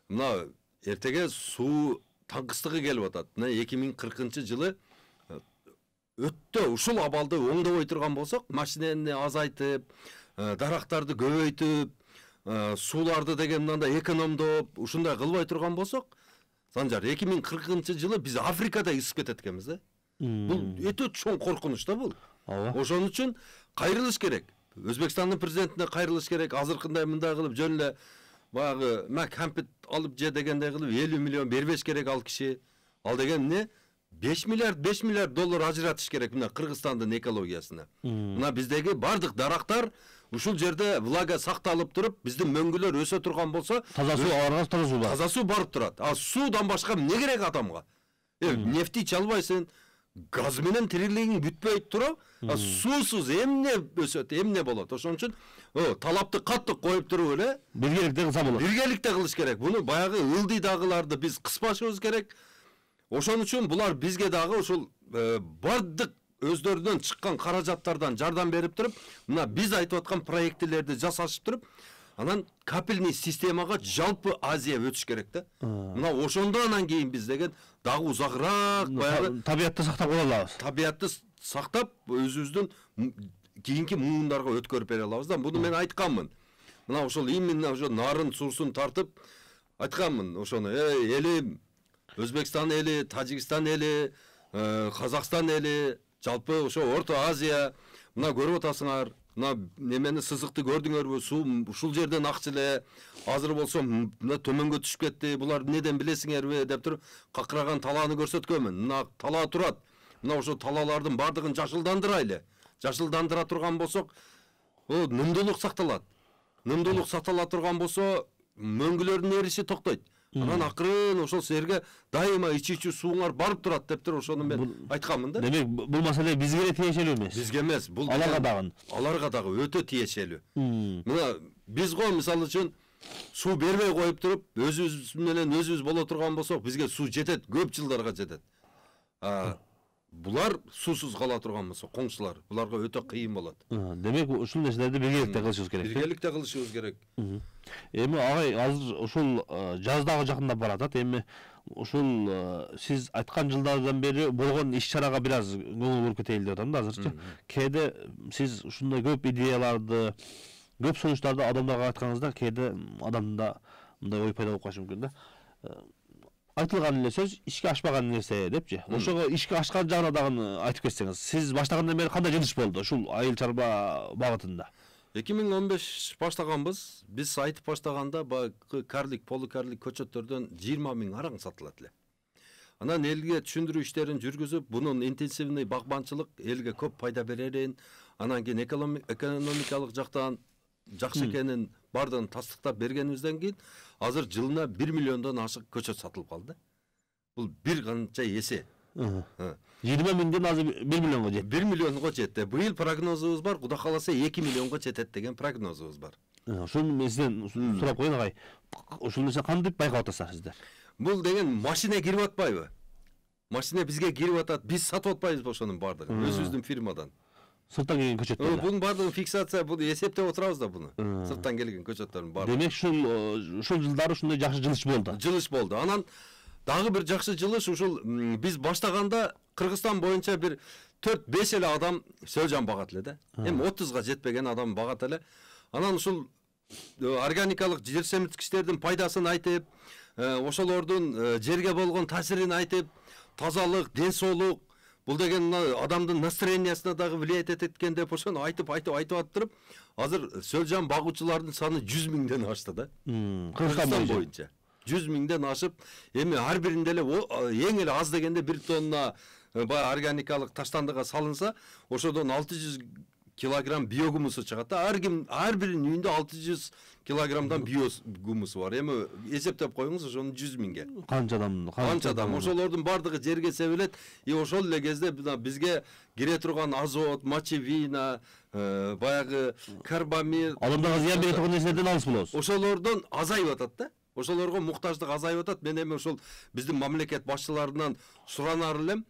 Мына эртеге суу таңкыстыгы келип атат. Мына 2040-жылы өттө ушул абалды оңдобой турган болсок, машинени азайтып, дарактарды көбөйтүп, сууларды деген мындай экономдоп, ушундай кылбай турган болсок, Санжар 2040-жылы биз Африкада ысып кетет экенбиз да. Бул өтө чоң коркунуч да бул. Ошон үчүн кайрылыш керек. Өзбекстандын президентине кайрылыш керек. Азыркындай мындай кылып жөн эле баягы кәмпит алып же дегендей кылып 50 миллион бербеш керек ал киши. Ал деген эмне? 5 миллиард доллар ажыратыш керек мына Кыргызстандын экологиясына. Мына биздеги бардык дарактар ушул жерде влага сакталып туруп, биздин мөңгүлөр өсө турган болсо, таза суу аларга таза суу бар. Таза суу барып турат. А суудан башка эмне керек адамга? Нефти чалбайсың, газ менен тирилигиң бүтпөй туруп, суусуз эмне өсөт, эмне болот? Ошон үчүн талапты катты коюп туруп эле биргеликте кылса болот. Биргеликте кылыш керек. Буну баягы ылдыйдагыларды биз кыспашыбыз керек. Ошон үчүн булар бизге дагы ушул бардык өздөрүнөн чыккан каражаттардан жардам берип туруп, мына биз айтып аткан проекттелерди жасашып туруп, анан капельный системага жалпы Азия өтүш керек да. Мына ошондо анан кийин биз деген дагы узагыраак баягы табиятты сактап кала алабыз. Табиятты сактап, өзүбүздүн кийинки муундарга өткөрүп бере алабыз да. Буну мен айтканмын. Мына ошол именно ошо нарын суусун тартып айтканмын ошону. Элим Өзбекстан эли, Тажикстан эли, Казакстан эли, жалпы ошо Орто Азия, мына көрүп атасыңар, мына немени сызыкты көрдүңөрбү? Суу ушул жерден акча эле, азыр болсо мына төмөнгө түшүп кетти. Булар эмнеден билесиңерби деп туруп, какыраган талааны көрсөткөнмүн. Мына тала турат. Мына ошо талалардын бардыгын жашылдандырайлы. Жашылдандыра турган болсок, нымдуулук сакталат. Нымдуулук сактала турган болсо, мөңгүлөрдүн эриши токтойт. Анан акырын ошол силерге дайыма ичүүчү сууңар барып турат деп туруп ошону мен айтканмын да. Демек бул маселе бизге эле тиешелүү эмес. Бизге эмес, бул аларга дагы өтө тиешелүү. Мына биз го мисалы үчүн суу бербей коюп туруп, өзүбүз менен өзүбүз боло турган болсок, бизге суу жетет, көп жылдарга жетет. Булар суусуз кала турган болсо, коңшулар, буларга өтө кыйын болот. Демек ушул нерселерди биргеликте кылышыбыз керек. Биргеликте кылышыбыз керек. Эми агай азыр ушул жаз дагы жакындап баратат. Эми ушул сиз айткан жылдардан бери болгон иш-чарага бир аз көңүл буруп кетейин деп атам да азырчы. Кээде сиз ушундай көп идеяларды, көп сунуштарды адамдарга айтканыңызда кээде адамда мындай ой пайда болуп калышы мүмкүн да. Айтылган эле сөз ишке ашпаган нерсе депчи. Ошого ишке ашкан жагына дагы айтып кетсеңиз. Сиз баштагандан бери кандай жылыш болду ушул айыл чарба багытында? 2015 баштаганбыз. Биз айтып баштаганда карлик, полукарлик көчөттөрдөн 20 000 араң сатылат эле. Анан элге түшүндүрүү иштерин жүргүзүп, бунун интенсивный багбанчылык элге көп пайда берерин, анан кийин экономикалык жактан жакшы экенин бардыгын тастыктап бергенибизден кийин азыр жылына 1 миллиондон ашык көчөт сатылып калды. Бул бир канча эсе. 20 000ден азыр 1 миллионго жетти. 1 миллионго жетти. Быйыл прогнозубуз бар, Кудай кааласа 2 миллионго жетет деген прогнозубуз бар. Ошону мен сизден сурап коеюн агай. Ушул нерсе кантип байкап атасыздар сиздер? Бул деген машина кирип атпайбы? Машина бизге кирип атат, биз сатып атпайбызбы ошонун бардыгын өзүбүздүн фирмадан. Сырттан келген көчөттөр. Bunun бардыгын фиксация, bunu эсептеп отурабыз да буну. Сырттан келген көчөттөрдүн бардыгы. Демек ушул жылдары ушундай жакшы жылыш болду. Жылыш болду. Анан дагы бир жакшы жылыш ушул биз баштаганда Кыргызстан боюнча бир 4-5 эле адам сөөлжан багат эле да. Эми 30га жетпеген адам багат эле. Анан ушул органикалык жер семирткичтердин пайдасын айтып, ошолордун жерге болгон таасирин айтып, тазалык, ден соолук, бул деген адамдын настроениясына дагы влиять этет экен деп ошону айтып атып, азыр сөөлжан багуучулардын саны 100 миңден ашты да. Кыргызстан боюнча 100 миңден ашып, эми ар биринде эле эң эле аз дегенде 1 тонна баягы органикалык таштандыга салынса, ошодон 600 килограмм биогумусу чыгат да. Ар биринин үйүндө 600 килограммдан биогумусу бар. Эми эсептеп коюңуз, ошону 100 миңге. Канча адам. Ошолордун бардыгы жерге себилет. Ошол эле кезде бизге кире турган азот, мочевина, баягы карбамид, Адамдарга зыян бере турган нерселерден алыс болобуз. Ошолордон азайып атат да. Ошолорго муктаждык азайып атат. Мен эми ошол биздин мамлекет башчыларынан суранар элем.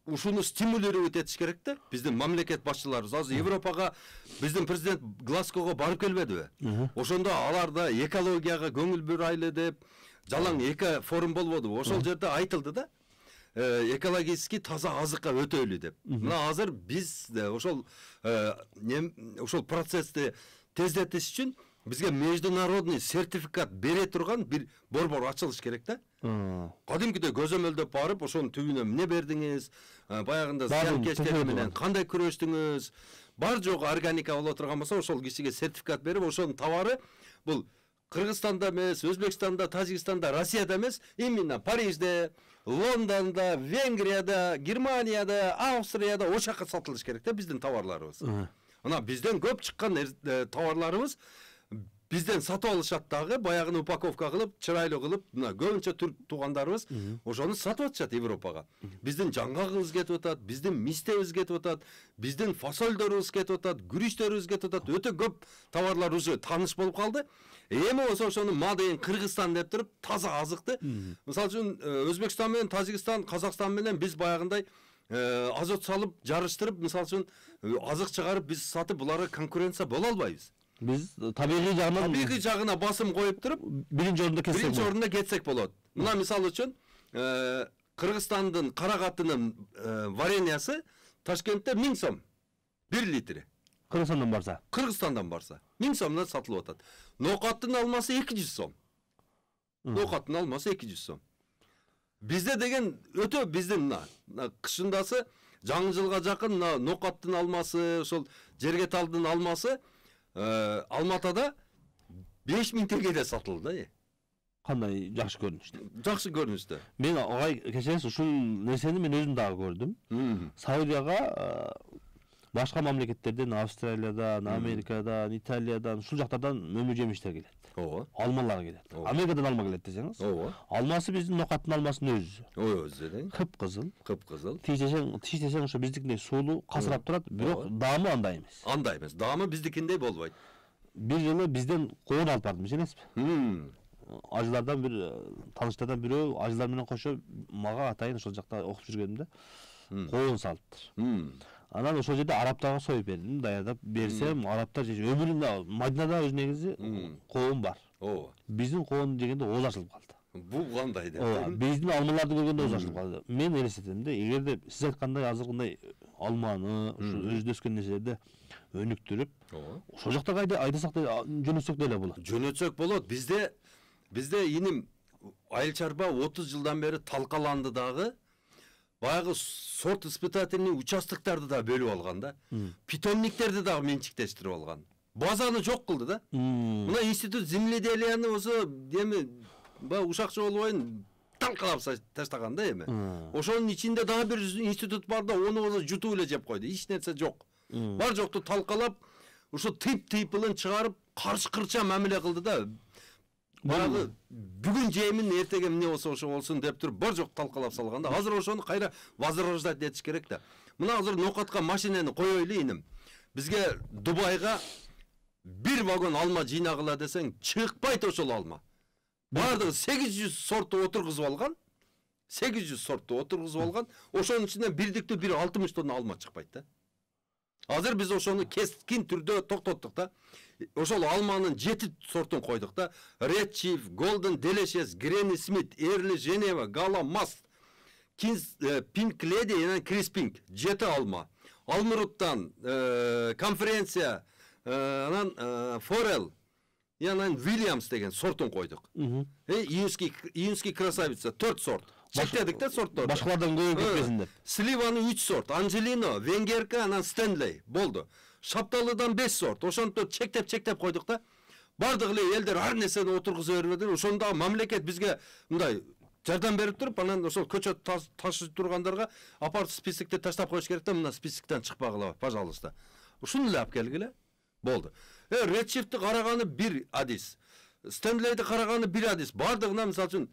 Ушуну стимулировать этиш керек да. Биздин мамлекет башчыларыбыз азыр Европага биздин президент Глазгого барып келбедиби? Ошондо алар да экологияга көңүл бурайлы деп жалаң эко форум болбодубу? Ошол жерде айтылды да. Экологически таза азыкка өтөлү деп. Мына азыр биз ошол процессти тездетиш үчүн бизге международный сертификат бере турган бир борбор ачылыш керек да. Кадимкидей көзөмөлдөп барып, ошонун түбүнө эмне бердиңиз, баягында зыянкечтер менен кандай күрөштүңүз, бар жогу органика боло турган болсо, ошол кишиге сертификат берип, ошонун товары бул Кыргызстанда эмес, Өзбекстанда, Тажикстанда, Россияда эмес, именно Парижде, Лондонда, Венгрияда, Германияда, Австрияда ошакка сатылыш керек да биздин товарларыбыз. Мына бизден көп чыккан товарларыбыз бизден сатып алышат дагы, баягыны упаковка кылып, чырайлуу кылып, мына көбүнчө түрк туугандарыбыз ошону сатып атышат Европага. Биздин жаңгагыбыз кетип атат, биздин мистебиз кетип атат, биздин фасольдорубуз кетип атат, күрүчтөрүбүз кетип атат. Өтө көп товарлар уже тааныш болуп калды. Эми болсо ошону Мадейин Кыргызстан деп туруп, таза азыкты. Мисалы үчүн Өзбекстан менен Тажикстан, Казакстан менен биз баягындай азот салып, жарыштырып, мисалы үчүн азык чыгарып биз сатып, буларга конкуренция боло албайбыз. Биз табигый жагына басым коюп туруп, биринчи орунда кетсек болот. Мына мисалы үчүн Кыргызстандын карагатынын вареньясы Ташкентте 1000 сом 1 литри. Кыргызстандан барса 1000 сомдон сатылып атат. Нокаттын алмасы 200 сом. Бизде деген өтө биздин кышындасы жаңы жылга жакын нокаттын алмасы, ошол жергеталдын алмасы Алматада 5000 теңгеде сатылды. Кандай жакшы көрүнүштө. Жакшы көрүнүштө. Мен агай кечиреңиз, ушул нерсени мен өзүм дагы көрдүм. Саудияга башка мамлекеттерден, Австралиядан, Америкадан, Италиядан, ушул жактардан мөмө жемиштер келет. Ооба. Алмалар келет. Америкадан алма келет десеңиз. Ооба. Алмасы биздин нокаттын алмасынын өзү. Өзү да. Кыпкызыл. Тиштесең ошо биздикиндей суулуу, касырап турат, бирок даамы андай эмес. Даамы биздикиндей болбойт. Бир жылы бизден коон алып бардым, билесизби? Ажылардан бир тааныштардан бирөө ажылар менен кошо мага атайын ошол жакта окуп жүргөнүмдө коон салыптыр. Анан ошол жерде араптарга союп бердим, даярдап берсем, араптар жеши өмүрүндө Мадинада өз негизи коон бар. Ооба. Биздин коон жегенде ооз ачылып калды. Бул кандай деп. Ооба, биздин алмаларды көргөндө ооз ачылып калды. Мен элестетем да, эгерде сиз айткандай азыркындай алманы, ушу өзү өскөн нерселерди өнүктүрүп, ошол жактарга айдасак да жөнөтсөк деле болот. Жөнөтсөк болот. Бизде иним айыл чарба 30 жылдан бери талкаланды дагы. Баягы сорт испытательный участоктарды да бөлүп алган да. Питомниктерди дагы менчиктештирип алган. Базаны жок кылды да. Мына институт земледелияны болсо эми ушакчы болбойн талкалап таштаган да эми. Ошонун ичинде дагы бир институт бар да, ону болсо жутуп эле жеп койду. Эч нерсе жок. Бар жокту талкалап, ушу тыйпылын чыгарып, каршы-кырча мамиле кылды да. Баягы бүгүн жемин, эртеге эмне болсо ошо болсун деп туруп бар жок талкалап салганда, азыр ошону кайра возрождать этиш керек да. Мына азыр нокатка машинени коёйлу иним. Бизге Дубайга бир вагон алма жыйнагыла десең, чыкпайт ошол алма. Бардыгы 800 сортту отургузуп алган. 800 сортту отургузуп алган. Ошонун ичинен бирдиктүү бир 60 тонна алма чыкпайт да. Азыр биз ошону кескин түрдө токтоттук да. Ошол алманын 7 сортун койдук да. Red Chief, Golden Delicious, Granny Smith, Early Geneva, Gala Must, Kings, Pink Lady жана Crisping 7 алма. Алмуруттан конференция, анан Forel, анан Williams деген сортун койдук. Июнский красавица 4 сорт. Чектедик да сортторду. Башкалардан көбөйүп кетпесин деп. Сливаны 3 сорт, Анжелино, Венгерка, анан Стенлей болду. Шапталыдан 5 сорт. Ошонтип чектеп койдук да. Бардык эле элдер ар нерсени отургуза бербедир. Ошондо мамлекет бизге мындай жардам берип туруп, анан ошол көчөт ташып тургандарга апарып списокте таштап коюш керек да, мына списоктон чыкпагыла, пожалуйста. Ушуну эле алып келгиле. Болду. Редшифтти караганы 1 адис. Стенлейди караганы 1 адис. Бардыгына мисалы үчүн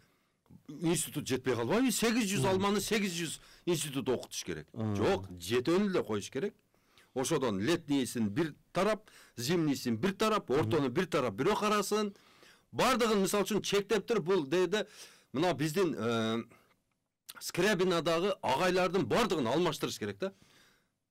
институт жетпей калбайбы? 800 алманы 800 институт окутуш керек. Жок, жетөөнү эле коюш керек. Ошодон летнийсин бир тарап, зимнийсин бир тарап, ортону бир тарап бирөө карасын. Бардыгын мисалы үчүн чектеп туруп, бул дейди мына биздин Скрябинадагы агайлардын бардыгын алмаштырыш керек да.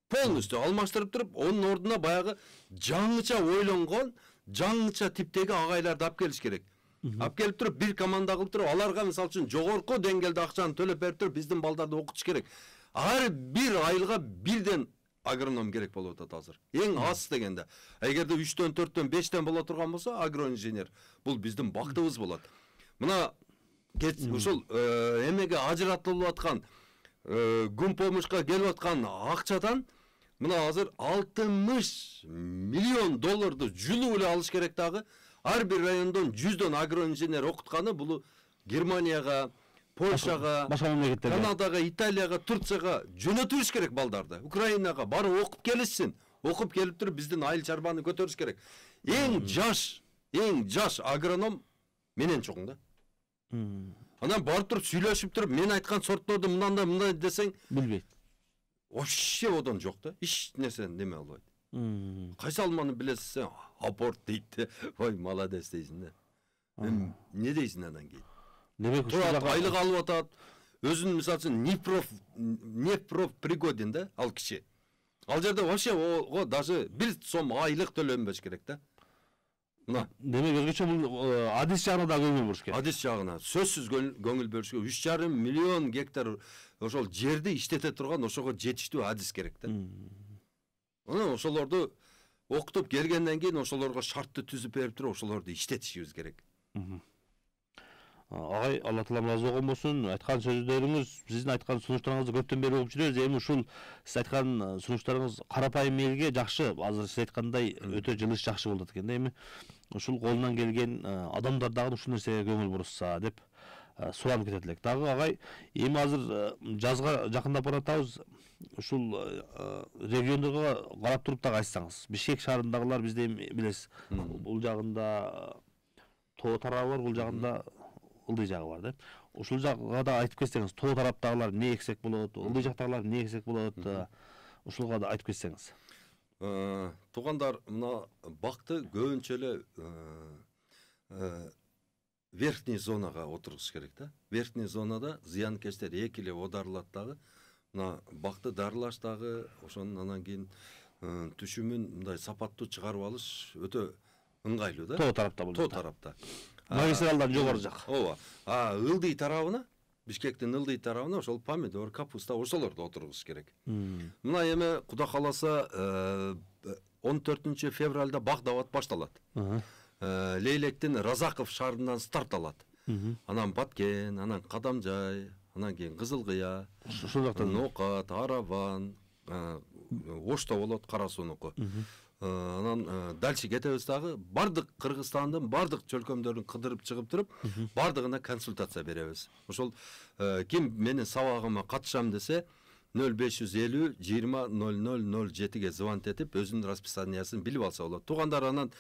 Полностью алмаштырып туруп, онун ордуна баягы жаңыча ойлонгон, жаңыча типтеги агайларды алып келиш керек. Алып келип туруп, бир команда кылып туруп, аларга мисалы үчүн жогорку деңгээлде акчаны төлөп берип туруп, биздин балдарды окутуш керек. Ар бир айылга бирден агроном керек болуп атат азыр. Эң аз дегенде. Эгерде 3төн, 4төн, 5тен боло турган болсо, агроинженер, бул биздин бактыбыз болот. Мына ушул эмеге ажыратылып аткан, гумпомушка келип аткан акчадан мына азыр 60 миллион долларды жулуп эле алыш керек дагы. Ар бир райондон 100дөн агроинженер окутканы бул Германияга, Польшага, башка мамлекеттерге, Канадага, Италияга, Турцияга жөнөтүш керек балдарды. Украинага барып окуп келишсин. Окуп келип туруп биздин айыл чарбаны көтөрүш керек. Эң жаш агроном менен чоң да. Анан барып туруп сүйлөшүп туруп, мен айткан сортторду мындай десең, билбейт. Вообще одон жок да. Эч нерсени неме албайт. Кайсы алманы билесиң? Апорт дейт. Ой, молодец дейсиң да. Не дейсиң андан кийин? Демек ушул айлык алып атат. Өзүн мисалы үчүн Нефпроф пригоден да, ал киши. Ал жерде вообще ого даже 1 сом айлык төлөнбөш керек да. Мына. Демек өзгөчө бул адис жагына да көңүл буруш керек. Адис жагына сөзсүз көңүл бөлүш керек. 3,5 миллион гектар ошол жерди иштете турган ошого жетиштүү адис керек да. Анан ошолорду окутуп келгенден кийин ошолорго шартты түзүп берип туруп ошолорду иштетишибиз керек. Агай, Алла таала ыраазы болгон болсун. Айткан сөздөрүңүз, сиздин айткан сунуштарыңызды көптөн бери угуп жүрөбүз. Эми ушул сиз айткан сунуштарыңыз карапайым элге жакшы, азыр сиз айткандай өтө жылыш жакшы болот экен да. Эми ушул колунан келген адамдар дагы ушул нерсеге көңүл бурушса деп суранып кетет элек. Дагы агай, эми азыр жазга жакындап баратабыз. Ушул региондорго карап туруп дагы айтсаңыз, Бишкек шаарындагылар бизде эми билесиз, бул жагында тоо тарабы бар, бул жагында ылдый жагы бар да. Ушул жакка да айтып кетсеңиз, тоо тараптагылар не эксек болот, ылдый жактагылар не эксек болот, ушулга да айтып кетсеңиз. Туугандар, мына бакты көбүнчө эле верхний зонага отургуш керек да. Верхний зонада зыянкечтер 2 эле оодарылат дагы. Мына бакты дарылаш дагы, ошонун анан кийин түшүмүн мындай сапаттуу чыгарып алыш өтө ыңгайлуу да. Тоо тарапта болот. Тоо тарапта. Магистралдан жогору жак. Ооба. Ылдый тарабына, Бишкектин ылдый тарабына ошол помидор, капуста ошолорду отургуш керек. Мына эми Куда кааласа 14 февралда бак дават башталат. Лейлектин Разаков шаарынан старт алат. Анан Баткен, анан Кадамжай, анан кийин Кызылкыя, ушул жактан Нокат, Араван, Ошто болот, Кара Суунуку. Анан дальше кетебиз дагы, бардык Кыргызстандын бардык чөлкөмдөрүн кыдырып чыгып туруп, бардыгына консультация беребиз. Ошол ким менин сабагыма катышам десе, 0550 20 0007ге звонить этип, өзүнүн расписаниясын билип алса болот. Туугандар анан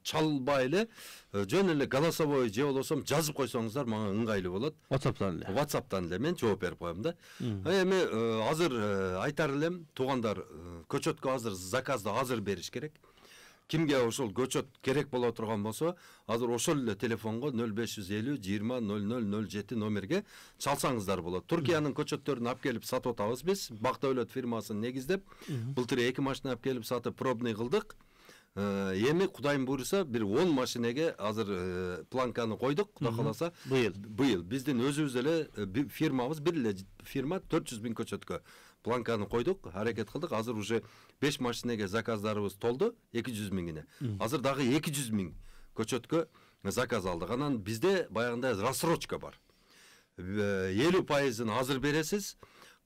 чалбай эле, жөн эле голосовой же болбосо жазып койсоңуздар мага ыңгайлуу болот. WhatsApp'тан эле мен жооп берип коем да. Эми азыр айтар элем, туугандар, көчөткө азыр заказды азыр бериш керек. кимге ошол көчөт керек боло турган болсо, азыр ошол эле телефонго 0550 20 0007 номерге чалсаңыздар болот. Туркиянын көчөттөрүн алып келип сатып атабыз биз. Бак Дөөлөт фирмасын негиздеп, былтыр 2 машина алып келип сатып пробный кылдык. Эми Кудайым буйруса бир 10 машинеге азыр планканы койдук, Кудай кааласа. Быйыл биздин өзүбүз эле фирмабыз, бир эле фирма 400 000 көчөткө планканы койдук, аракет кылдык. Азыр уже 5 машинеге заказдарыбыз толду, 200 000-ине. Азыр дагы 200 000 көчөткө заказ алдык. Анан бизде баягындай рассрочка бар. 50%-ын азыр бересиз,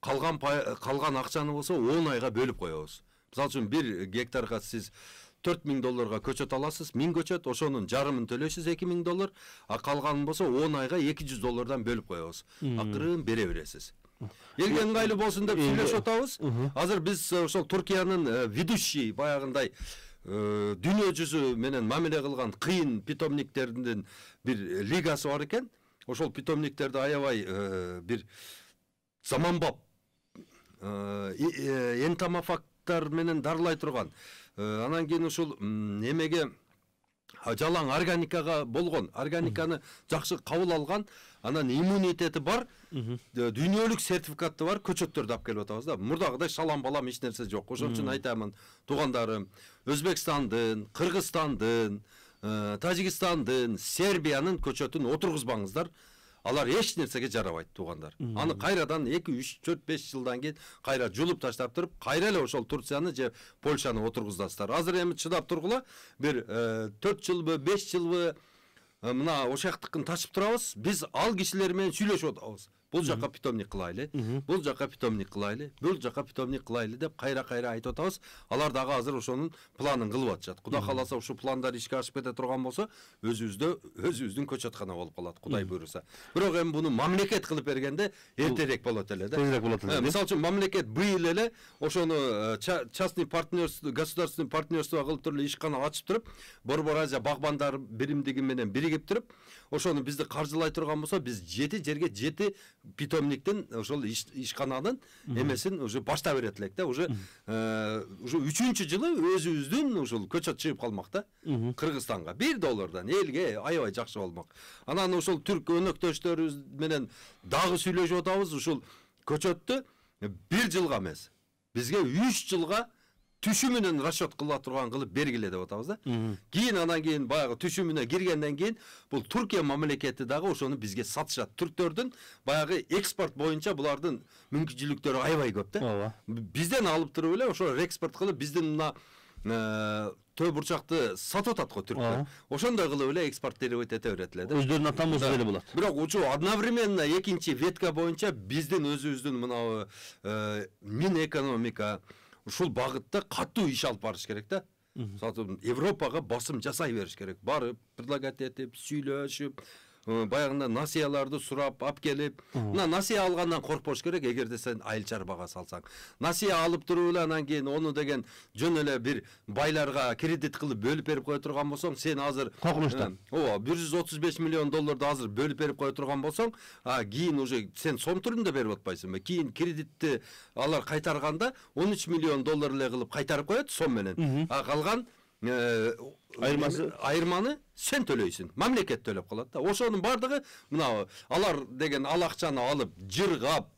калган акчаны болсо 10 айга бөлүп коебуз. Мисалы үчүн 1 гектарга сиз $4000 көчөт аласыз, 1000 көчөт, ошонун жарымын төлөйсүз $2000, а калганын болсо 10 айга $200 бөлүп коебуз. Акырын бере бересиз. Элге ыңгайлуу болсун деп сүйлөшүп атабыз. Азыр биз ошол Туркиянын ведущий баягындай дүйнө жүзү менен мамиле кылган кыйын питомниктердин бир лигасы бар экен. Ошол питомниктерди аябай бир заманбап энтомофагтар менен дарылай турган. Анан кийин ушул эмеге жалаң органикага болгон, органиканы жакшы кабыл алган, анан иммунитети бар, дүйнөлүк сертификаты бар көчөттөрдү алып келип атабыз да. Мурдагыдай шалам балам эч нерсе жок. Ошон үчүн айтамын, туугандарым, Өзбекстандын, Кыргызстандын, Тажикстандын, Сербиянын көчөтүн отургузбаңыздар. Алар эч нерсеге жарабайт, туугандар. Аны кайрадан 2, 3, 4, 5 жылдан кийин кайра жулуп таштап туруп, кайра эле ошол Турцияны же Польшаны отургуздасыздар. Азыр эми чыдап тургула, бир 4 жылбы, 5 жылбы мына ошактыкын ташып турабыз. Биз ал кишилер менен сүйлөшүп атабыз. Бул жака питомник кылайлы, бул жака питомник кылайлы, бул жака питомник кылайлы деп кайра айтып атабыз. Алар дагы азыр ошонун планын кылып атышат. Кудай кааласа ушу пландар ишке ашып кете турган болсо, өзүбүздүн көчөткана болуп калат, Кудай буйруса. Бирок эми буну мамлекет кылып бергенде эртерээк болот эле да. Тезирээк болот эле. Мисалы үчүн мамлекет быйыл эле ошону частный партнерство, государственный партнерство кылып туруп ишкана ачып туруп, Борбор Азия багбандар биримдиги менен биригип туруп, ошону бизди каржылай турган болсо, биз 7 жерге 7 питомниктин ошол ишкананын эмесин уже баштап берет элек да. Уже 3-чү жылы өзүбүздүн ушул көчөт чыгып калмак да. Кыргызстанга $1 элге аябай жакшы болмок. Анан ошол түрк өнөктөштөрүбүз менен дагы сүйлөшүп атабыз. Ушул көчөттү 1 жылга эмес, бизге 3 жылга түшүмүнөн расчет кыла турган кылып бергиле деп атабыз да. Кийин анан кийин баягы түшүмүнө киргенден кийин бул Туркия мамлекети дагы ошону бизге сатышат. Түрктөрдүн баягы экспорт боюнча булардын мүмкүнчүлүктөрү аябай көп да. Бизден алып туруп эле ошо экспорт кылып биздин мына төө бурчакты сатып атат го түрктөр. Ошондой кылып эле экспорттеп эте берет эле да. Өздөрүнүн атамасы деле болот. Бирок учу одновременно экинчи ветка боюнча биздин өзүбүздүн мына Минэкономика ушул багытта катуу иш алып барыш керек да. Европага басым жасай бериш керек. Барып, предлагать этип, сүйлөшүп, баягында насыяларды сурап, алып келип, мына насыя алгандан коркпош керек, эгерде сен айыл чарбага салсаң. Насыя алып туруп эле анан кийин ону деген жөн эле бир байларга кредит кылып бөлүп берип кое турган болсоң, сен азыр коркунучтан. $135 миллион азыр бөлүп берип кое турган болсоң, кийин уже сен сом түрүндө берип атпайсыңбы? Кийин кредитти алар кайтарганда $13 миллион эле кылып кайтарып коет сом менен. Калган айырманы сен төлөйсүң, мамлекет төлөп калат да. Ошонун бардыгы мына алар деген ал акчаны алып, жыргап,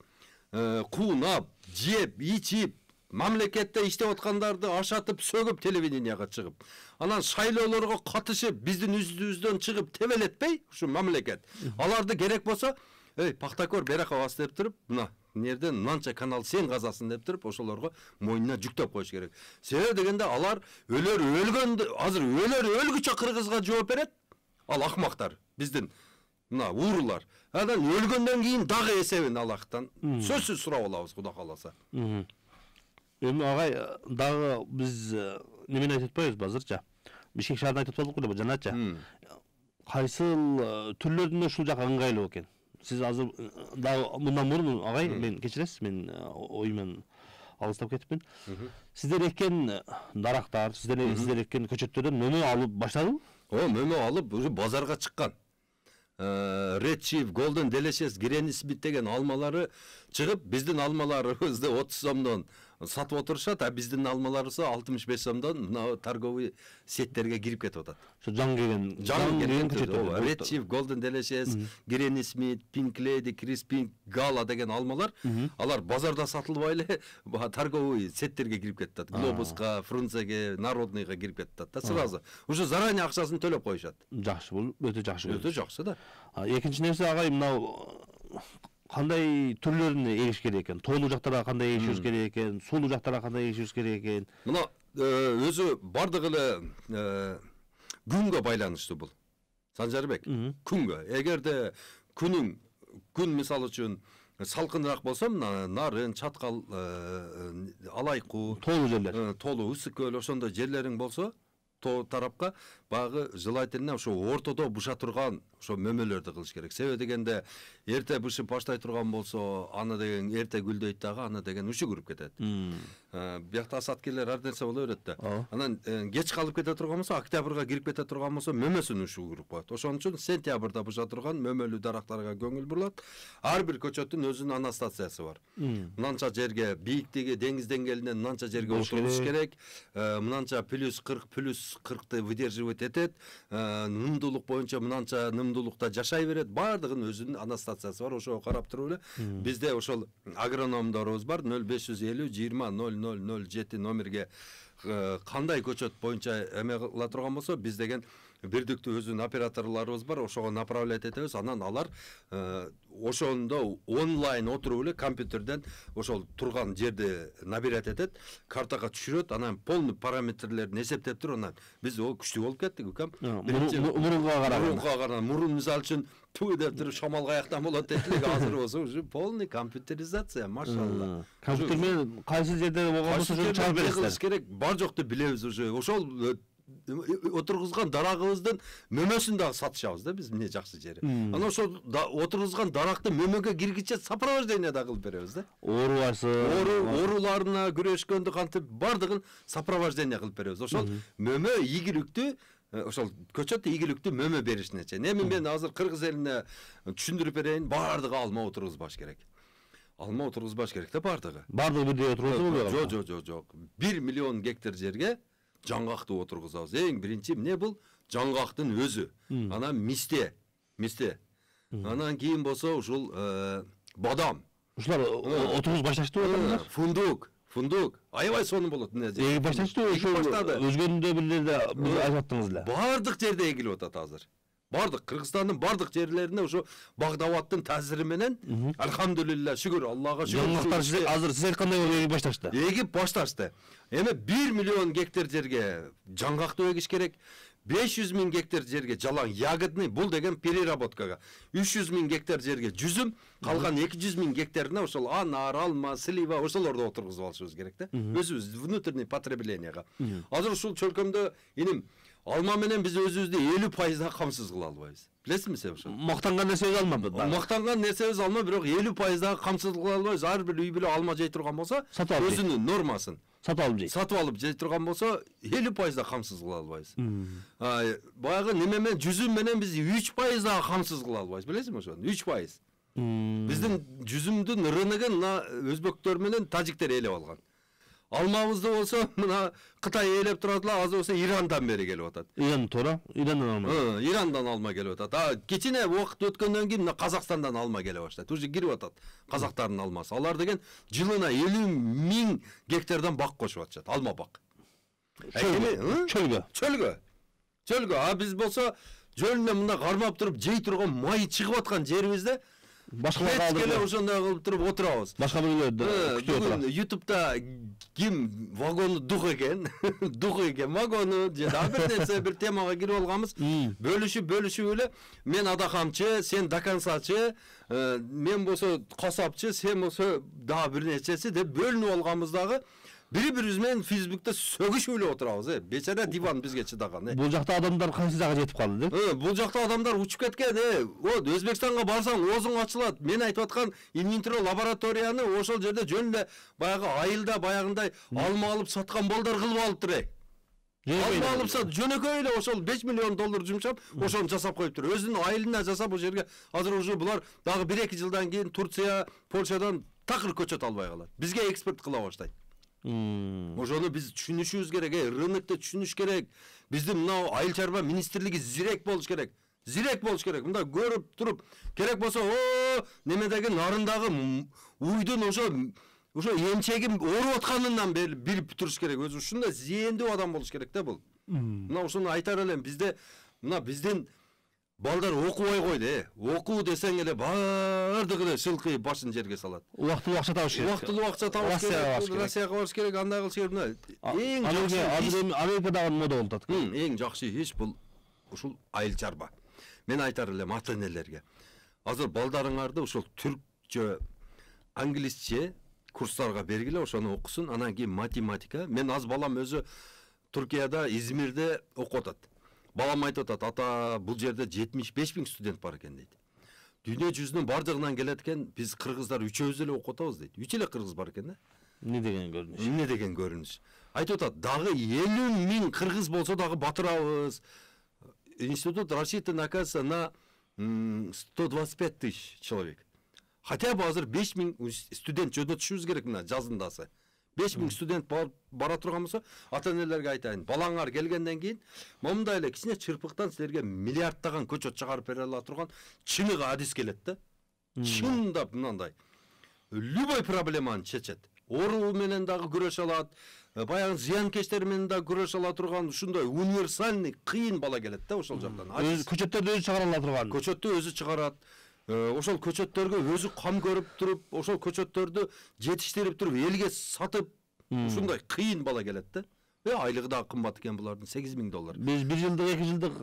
куунап, жеп, ичип, мамлекетте иштеп аткандарды ашатып, сөгүп телевиденияга чыгып, анан шайлоолорго катышып, биздин үстүбүздөн чыгып тебелетпей, ушу мамлекет. Аларды керек болсо, пактакор берака бас деп туруп, мына нерден мынанча канал сен казасын деп туруп, ошолорго мойнуна жүктөп коюш керек. Себеби дегенде алар өлгөндө, азыр өлгүчө кыргызга жооп берет. Ал акмактар, биздин мына уурулар. Анан өлгөндөн кийин дагы эсебин Аллахтан сөзсүз сурап алабыз, Кудай кааласа. Эми агай дагы биз немени айтып атпайбызбы азырча? Бишкек шаарын айтып атпадык беле жанача. Кайсыл түрлөрүнө ушул жака ыңгайлуу экен? Сиз азыр дагы мындан мурун агай, мен кечиресиз, мен оюман алыстап кетипмин. Сиздер эккен дарактар, сиздер эккен көчөттөрдөн мөмө алып баштадыңбы? Мөмө алып уже базарга чыккан. Red Chief, Golden Delicious, Granny Smith деген алмалары чыгып, биздин алмаларыбызды 30 сомдон сатып отурушат, а биздин алмаларыбыз 65 сомдон мына торговый сеттерге кирип кетип атат. Ошо жаңы келген Ооба, Red Chief, Golden Delicious, Granny Smith, Pink Lady, Crispy Gala деген алмалар, алар базарда сатылбай эле торговый сеттерге кирип кетет. Глобуска, Фрунзеге, Народныйга кирип кетет да сразу. Уже заранее акчасын төлөп коюшат. Жакшы, бул өтө жакшы. Өтө жакшы да. Экинчи нерсе агай, мынау кандай түрлөрүн эгиш керек экен? Тоолуу жактарга кандай эгишибиз керек экен? Сулуу жактарга кандай эгишибиз керек экен? Мына өзү бардыгы эле күнгө байланыштуу бул. Санжарбек, күнгө. Эгерде күн мисалы үчүн салкыныраак болсо, мына нарын, чаткал, алайкуу, Тоолуу жерлер. Тоолуу ысык көл ошондой жерлериң болсо, то тарапка багы желательно ошо ортодо быша турган ошо мөмөлөрдү кылыш керек. Себеби дегенде эрте бышып баштай турган болсо, аны деген эрте гүлдөйт дагы, аны деген уши көрүп кетет. Биякта асаткерлер ар нерсе боло берет да. Анан кеч калып кете турган болсо, октябрга кирип кете турган болсо, мөмөсүн ушу көрүп коет. Ошон үчүн сентябрда быша турган мөмөлүү дарактарга көңүл бурулат. Ар бир көчөттүн өзүнүн анастасиясы бар. Мынанча жерге бийиктиги деңиз деңгээлинен мынанча жерге отурулуш керек. Мынанча плюс 40 плюс 40-ты выдерживать этет, нымдуулук боюнча мынанча нымдуулукта жашай берет, баардыгынын өзүнүн анастасиясы бар, ошого карап туруп эле. Бизде ошол агрономдорубуз бар, 0550 20 0007 номерге кандай көчөт боюнча эме кыла турган болсо, биз деген бирдиктүү өзүнүн операторлорубуз бар, ошого направлять этебиз, анан алар ошондо онлайн отуруп эле компьютерден ошол турган жерди набирать этет, картага түшүрөт, анан полный параметрлерин эсептеп туруп, анан биз күчтүү болуп кеттик, укам. Мурунга караганда, мурун мисалы үчүн түү деп туруп шамал каяктан болот дейт элек, азыр болсо уже полный компьютеризация, машалла. Компьютер менен кайсы жерде болгон болсо ошону чыгып бересиздер. Керек, бар жокту билебиз уже. Ошол отургузган дарагыбыздын мөмөсүн дагы сатышабыз да биз, эмне жакшы жери. Анан ошол отургузган даракты мөмөгө киргиче сопровождение да кылып беребиз да. Ооруларына күрөшкөндү кантип бардыгын сопровождение кылып беребиз. Ошол мөмө ийгиликтүү, ошол көчөт ийгиликтүү мөмө беришине чейин. Эми мен азыр Кыргыз элине түшүндүрүп берейин, бардыгы алма отургузбаш керек. Алма отургузбаш керек да бардыгы. Бардыгы бирдей отургузбайбы? Жок. 1 миллион гектар жерге жаңгакты отургузабыз. Эң биринчи эмне бул? Жаңгактын өзү. Анан мисте. Анан кийин болсо ушул бадам. Ушулар отургуз башташты отургуздар? Фундук. Аябай сонун болот. Эги башташты, ошол өзгөнүндө бирлерде биз айтып аттыңыз эле. Бардык жерде эгилип атат азыр. Бардык Кыргызстандын бардык жерлерине ошо Багдаваттын таасири менен алхамдулилла, шүгүр Аллага шүгүр. Жаңгактар азыр сиз айткандай эгип башташты. Эгип башташты. Эми 1 миллион гектар жерге жаңгакты эгиш керек. 500 000 гектар жерге жалаң ягодный, бул деген переработкага. 300 000 гектар жерге жүзүм, калган 200 000 гектарына ошол анар, алма, слива ошолорду отургузуп алышыбыз керек да. Өзүбүз внутренний потреблениега. Азыр ушул чөлкөмдө иним алма менен биз өзүбүздү 50% камсыз кыла албайбыз. Билесизби сен ошо? Мактанган нерсебиз алма. Мактанган нерсебиз алма, бирок 50% камсыз кыла албайбыз. Ар бир үй бүлө алма жей турган болсо, өзүнүн нормасын сатып алып жей турган болсо, 50% камсыз кыла албайбыз. Баягы неме менен жүзүм менен биз 3% камсыз кыла албайбыз. Билесизби ошону? 3%. Биздин жүзүмдүн рыногун өзбектөр менен тажиктер ээлеп алган. Алмабызды болсо, мына Кытай ээлеп турат эле, азыр болсо Ирандан бери келип атат. Ирандан алма. Ирандан алма келип атат. Кичине убакыт өткөндөн кийин мына Казакстандан алма келе баштайт. Уже кирип атат казактардын алмасы. Алар деген жылына 50 000 гектардан бак кошуп атышат, алма бак. Чөлгө. А биз болсо жөнүнө мына кармап туруп жей турган май чыгып аткан жерибизде башкаларга алдырып ошондой кылып туруп отурабыз. Башка бирлерде күтүп отурат. YouTube'да ким вагону дук экен вагону же да бир нерсе бир темага кирип алганбыз. Бөлүшүп эле мен адакамчы, сен дакансачы, мен болсо касапчы, сен болсо дагы бир нерсеси деп бөлүнүп алганбыз дагы. Бири-бирибиз менен Facebook'та сөгүшүп эле отурабыз. Бечара диван бизге чыдаган. Бул жакта адамдар кайсы жакка жетип калды деп? Бул жакта адамдар учуп кеткен. Вот Өзбекстанга барсаң оозуң ачылат. Мен айтып аткан инвентро лабораторияны ошол жерде жөн эле баягы айылда баягындай алма алып саткан балдар кылып алыптыр. Алма алып сат жөнөкөй эле ошол 5 миллион доллар жумшап, ошону жасап коюптур. Өзүнүн айылына жасап, ошол жерге азыр уже булар дагы 1-2 жылдан кийин Турция, Польшадан такыр көчөт албай калат. Бизге экспорт кыла баштайт. Ошону биз түшүнүшүбүз керек, рынокто түшүнүш керек. Биздин мына айыл чарба министрлиги зирек болуш керек. Зирек болуш керек. Мында көрүп туруп, керек болсо, немедеги нарындагы уйдун ошо эмчеги ооруп атканынан билип туруш керек. Өзү ушундай зээндүү адам болуш керек да бул. Мына ушуну айтар элем. Биздин балдар окубай койду, окуу десең эле баардыгы эле шылкый башын жерге салат. Убактылуу акча табыш керек. Убактылуу акча табыш керек. Россияга барыш керек, андай кылыш керек. Эң жакшы Америкадагы мода болуп атат. Эң жакшы иш бул ушул айыл чарба. Мен айтар элем ата-энелерге. Азыр балдарыңарды ушул түркчө, англисче курстарга бергиле, ошону окусун, анан кийин математика. Мен аз балам өзү Түркияда, Измирде окуп атат. Балам айтып атат, ата, бул жерде 75 000 студент бар экен дейт. Дүйнө жүзүнүн бар жагынан келет экен, биз кыргыздар үчөөбүз эле окуп атабыз дейт. 3 эле кыргыз бар экен да. Эмне деген көрүнүш? Эмне деген көрүнүш? Айтып атат, дагы 50 000 кыргыз болсо дагы батырабыз. Институт рассчитан, оказывается, на 125 000 человек. Хотя бы азыр 5 000 студент жөнөтүшүбүз керек мына жазындасы. 5 000 студент бара турган болсо, ата-энелерге айтайын, балаңар келгенден кийин момундай эле кичине чырпыктан силерге миллиардтаган көчөт чыгарып бере ала турган чыныгы адис келет да. Чындап мынандай. Любой проблеманы чечет. Оору менен дагы күрөшө алат, баягы зыянкечтер менен дагы күрөшө ала турган ушундай универсальный кыйын бала келет да ошол жактан. Көчөттөрдү өзү чыгара ала турган. Көчөттү өзү чыгарат. Ошол көчөттөргө өзү кам көрүп туруп, ошол көчөттөрдү жетиштирип туруп, элге сатып, ушундай кыйын бала келет да. Айлыгы да кымбат экен булардын, $8,000. Биз 1 жылдык, 2 жылдык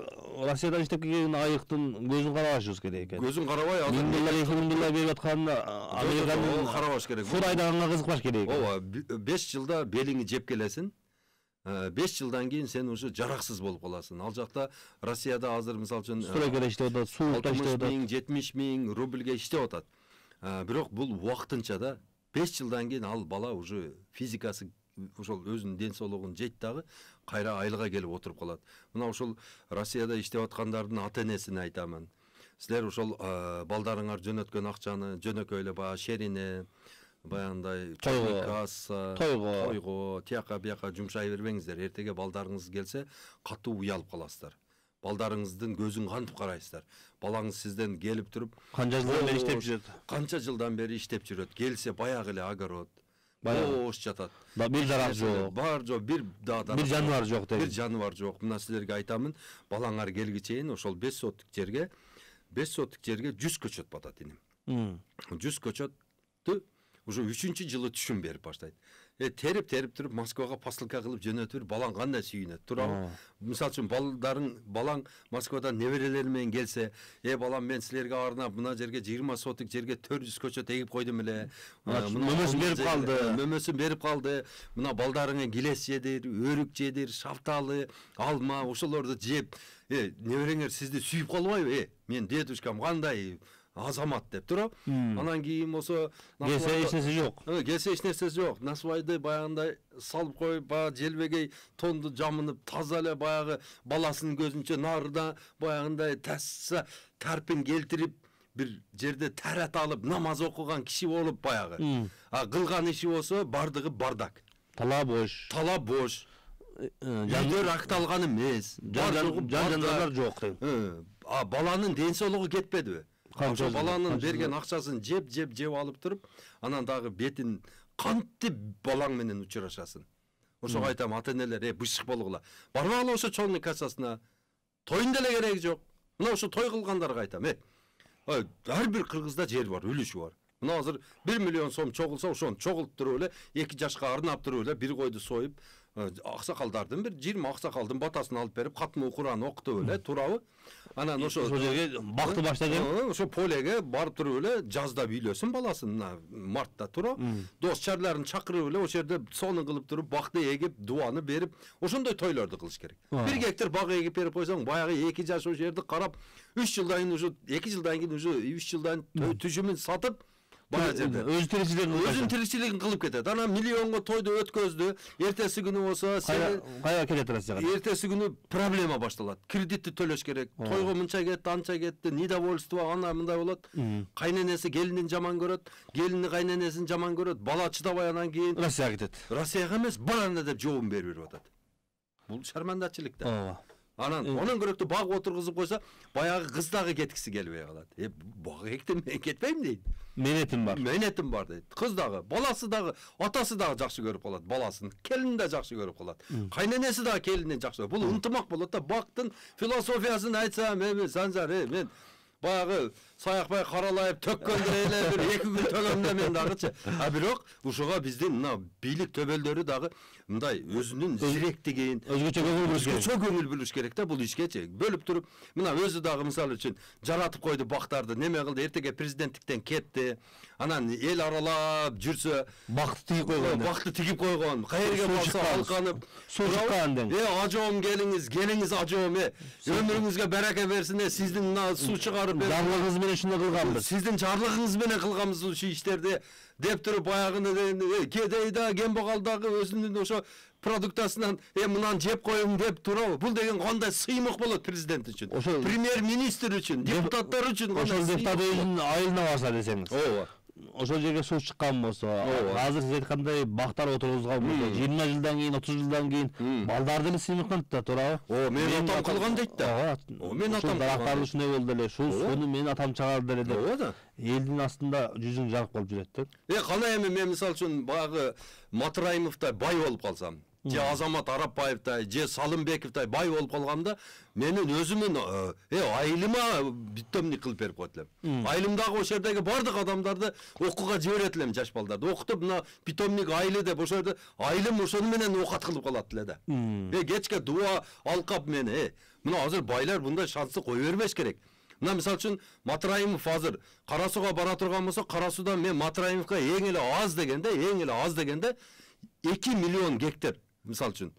Россиядан иштеп келген айыктын көзүн карабашыбыз керек экен. Көзүн карабай, азыр $1000, $2000 берип аткан Американын карабаш керек. Фур айдаганга кызыкпаш керек. Ооба, 5 жылда белиңи жеп келесиң. 5 жылдан кийин сен уже жараксыз болуп каласың. Ал жакта Россияда азыр мисалы үчүн стройкада иштеп атат, суукта иштеп атат. 70 000 рубльге иштеп атат. Бирок бул убактынча да 5 жылдан кийин ал бала уже физикасы ошол өзүнүн ден соолугун жейт дагы кайра айылга келип отуруп калат. Мына ошол Россияда иштеп аткандардын ата-энесине айтамын. Силер ошол балдарыңар жөнөткөн акчаны жөнөкөй эле баягы шерине, баягындай касса, тойго, тияка бияка жумшай бербеңиздер. Эртеге балдарыңыз келсе, катуу уялып каласыздар. Балдарыңыздын көзүн кантип карайсыздар? Балаңыз сизден келип туруп, канча жылдан бери иштеп жүрөт? Канча жылдан бери иштеп жүрөт. Келсе баягы эле огород, бош жатат. Бир дарак жок. Бар жок, бир жаныбар жок дейт. Бир жаныбар жок. Мына силерге айтамын, балаңар келгичейин ошол 5 соттук жерге 100 көчөт батат иним. 100 көчөттү уже 3-чү жылы түшүм берип баштайт. Терип туруп Москвага посылка кылып жөнөтүп, балаң кандай сүйүнөт. Туурабы? Мисалы үчүн балаң Москвадан неберелери менен келсе, балам мен силерге арнап мына жерге 20 сотук жерге 400 көчөт эгип койдум эле. Мөмөсүн берип калды. Мына балдарыңа гилес жедир, өрүк жедир, шафталы, алма, ошолорду жеп, небереңер сизди сүйүп калбайбы? Мен дедушкам кандай азамат деп туруп, анан кийин болсо келсе эч нерсе жок. Келсе эч нерсе жок. Насыбайды баягындай салып коюп, баягы желбегей тонду жамынып, таза эле баягы баласынын көзүнчө нарда баягындай тасса тарпин келтирип, бир жерде тарат алып, намаз окуган киши болуп баягы. Кылган иши болсо бардыгы бардак. Тала бош. Жандыр акталган эмес. Жандар жок. Баланын ден соолугу кетпедиби? Ошо баланын берген акчасын жеп алып туруп, анан дагы бетин кантип балаң менен учурашасың. Ошого айтам, ата-энелер, бышык болгула. Барбагыла ошо чолный кассасына. Тойдун деле кереги жок. Мына ошо той кылгандарга айтам, ар бир кыргызда жер бар, үлүшү бар. Мына азыр 1 миллион сом чогулса, ошону чогултуруп эле, 2 жашка арнап туруп эле, бир койду союп, аксакалдардын бир 20 аксакалдын батасын алып берип, катмы Куран окутуп эле, туурабы? Анан ошо жерге бакты баштаган. Ошо полеге барып туруп эле, жазда үйлөсүн баласын, мартта туруп, дос чарларын чакырып эле, ошол жерде сонун кылып туруп, бакты эгип, дуаны берип, ошондой тойлорду кылыш керек. 1 гектар бак эгип берип койсоң, баягы 2 жаш ошол жерди карап, 3 жылдан кийин уже 2 жылдан кийин уже 3 жылдан түшүмүн сатып, бая жерде. Өзүнүн тиричилигин кылып кетет. Анан миллионго тойду өткөздү. Эртеси күнү болсо кайга келет Россияга? Эртеси күнү проблема башталат. Кредитти төлөш керек. Тойго мынча кетти, анча кетти, недовольство, ана мындай болот. Кайненеси келинин жаман көрөт, келини кайненесин жаман көрөт. Бала чыдабай анан кийин Россияга кетет. Россияга эмес, барана деп жообун берип атат. Бул шармандачылык да. Ооба. Анан онун көрөктү баг отургузуп койсо, баягы кыз дагы кеткиси келбей калат. Баг эктен мен кетпейм дейт. Менетим бар Дейт. Кыз дагы, баласы дагы, атасы дагы жакшы көрүп калат баласын, келини да жакшы көрүп калат. Кайненеси дагы келинин жакшы. Бул ынтымак болот да, бактын философиясын айтсам, Санжар, мен баягы саякбай каралайып төккөндө эле бир 2 күн төгөм да мен дагычы. А бирок ушуга биздин мына бийлик төбөлдөрү дагы мындай өзүнүн зиректигин, өзгөчө көңүл буруш керек да бул ишкечи. Бөлүп туруп, мына өзү дагы мисалы үчүн жаратып койду бактарды, неме кылды, эртеге президенттиктен кетти. Анан эл аралап жүрсө, бакты тигип койгон. Кайерге болсо алканып, суу чыккан. Ажоом келиңиз ажоом, өмүрүңүзгө барака берсин, сиздин мына суу чыгарып жарлыгыңыз менен ушундай кылганбыз. Сиздин жарлыгыңыз менен кылганбыз ушул иштерди деп туруп баягыны кедей да, кембагал дагы өзүнүн ошо продуктасынан мынаны жеп коеюн деп турабы? Бул деген кандай сыймык болот президент үчүн, премьер-министр үчүн, депутаттар үчүн. Ошол депутат өзүнүн айылына барса десеңиз. Ооба. Ошол жерге суу чыккан болсо, азыр сиз айткандай бактар отургузган болсо, 20 жылдан кийин, 30 жылдан кийин балдар деле сыймыктанат да, туурабы? Менин атам кылган дейт да. Менин атам дарактарды ушундай болду деле, ушул сууну менин атам чыгарды деле деп. Ооба да. Элдин астында жүзүң жарык болуп жүрөт да. Кандай эми мен мисалы үчүн баягы Матраимовтай бай болуп калсам, же Азамат Арапбаевтай, же Салымбековтай бай болуп калганда, менин өзүмүн айылыма питомник кылып берип коет элем. Айылымдагы ошол жердеги бардык адамдарды окууга жиберет элем, жаш балдарды. Окутуп, мына питомник айылы деп ошол жерде айылым ошону менен оокат кылып калат эле да. Кечке дуа алкап мени, мына азыр байлар мындай шансты кое бербеш керек. Мына мисалы үчүн Матраимов азыр Кара Сууга бара турган болсо, Кара Суудан мен Матраимовго эң эле аз дегенде 2 миллион гектар мисалы үчүн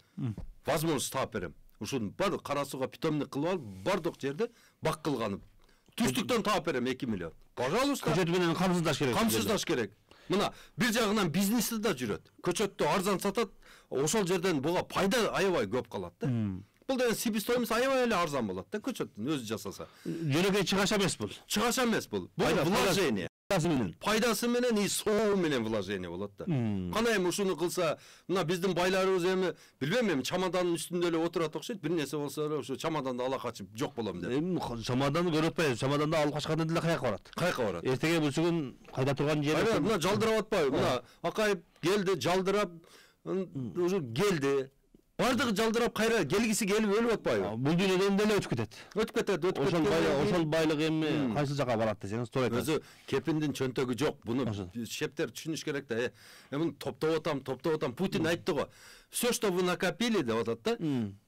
возможность таап берем. Ушуну бар Кара Сууга питомник кылып алып, бардык жерде бак кылганып, түштүктөн таап берем 2 миллион. Пожалуйста. Көчөт менен камсыздаш керек. Мына бир жагынан бизнеси да жүрөт. Көчөттү арзан сатат, ошол жерден буга пайда аябай көп калат да. Бул деген себестоимость аябай эле арзан болот да, көчөттүн өзү жасаса. Жөнөкөй чыгаша эмес бул. Бул вложение. Пайдасы менен и суу менен вложение болот да. Кандай эми ушуну кылса, мына биздин байларыбыз эми билбейм, эми чамаданын үстүндө эле отурат окшойт, бир нерсе болсо эле ошо чамаданды ала качып жок болом деп. Чамаданды көрүп атпайбыз, чамаданды алып качканда деле каяка барат? Эртеге бүсүгүн кайда турган жери. Мына жалдырап атпайбы? Мына Акаев келди, жалдырап, уже келди. Бардыгы жалдырап кайра келгиси келип өлүп атпайбы? Бул дүйнөдөн деле өтүп кетет. Ошол байлык эми кайсы жака барат десеңиз туура айтасыз. Өзү кепиндин чөнтөгү жок. Буну шептер түшүнүш керек да. Муну топтоп атам. Путин айтты го. Все, что вы накопили, деп атат да.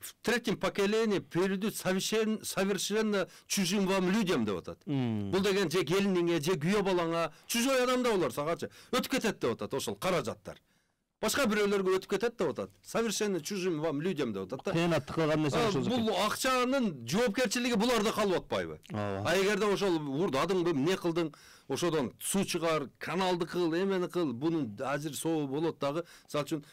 В третьем поколении перейдут совершенно чужим вам людям, деп атат. Бул деген же келиниңе, же күйөө балаңа, чужой адам да болор сагачы. Өтүп кетет деп атат ошол каражаттар. Башка бирөөлөргө өтүп кетет деп атат. Совершенно чужим вам людям деп атат да. Кыянаттык кылган нерсе ошол. Бул акчанын жоопкерчилиги буларда калып атпайбы? А эгерде ошол урдадың, эмне кылдың, ошодон суу чыгар, каналды кыл, эмени кыл, бунун азыр соо болот дагы. Мисалы үчүн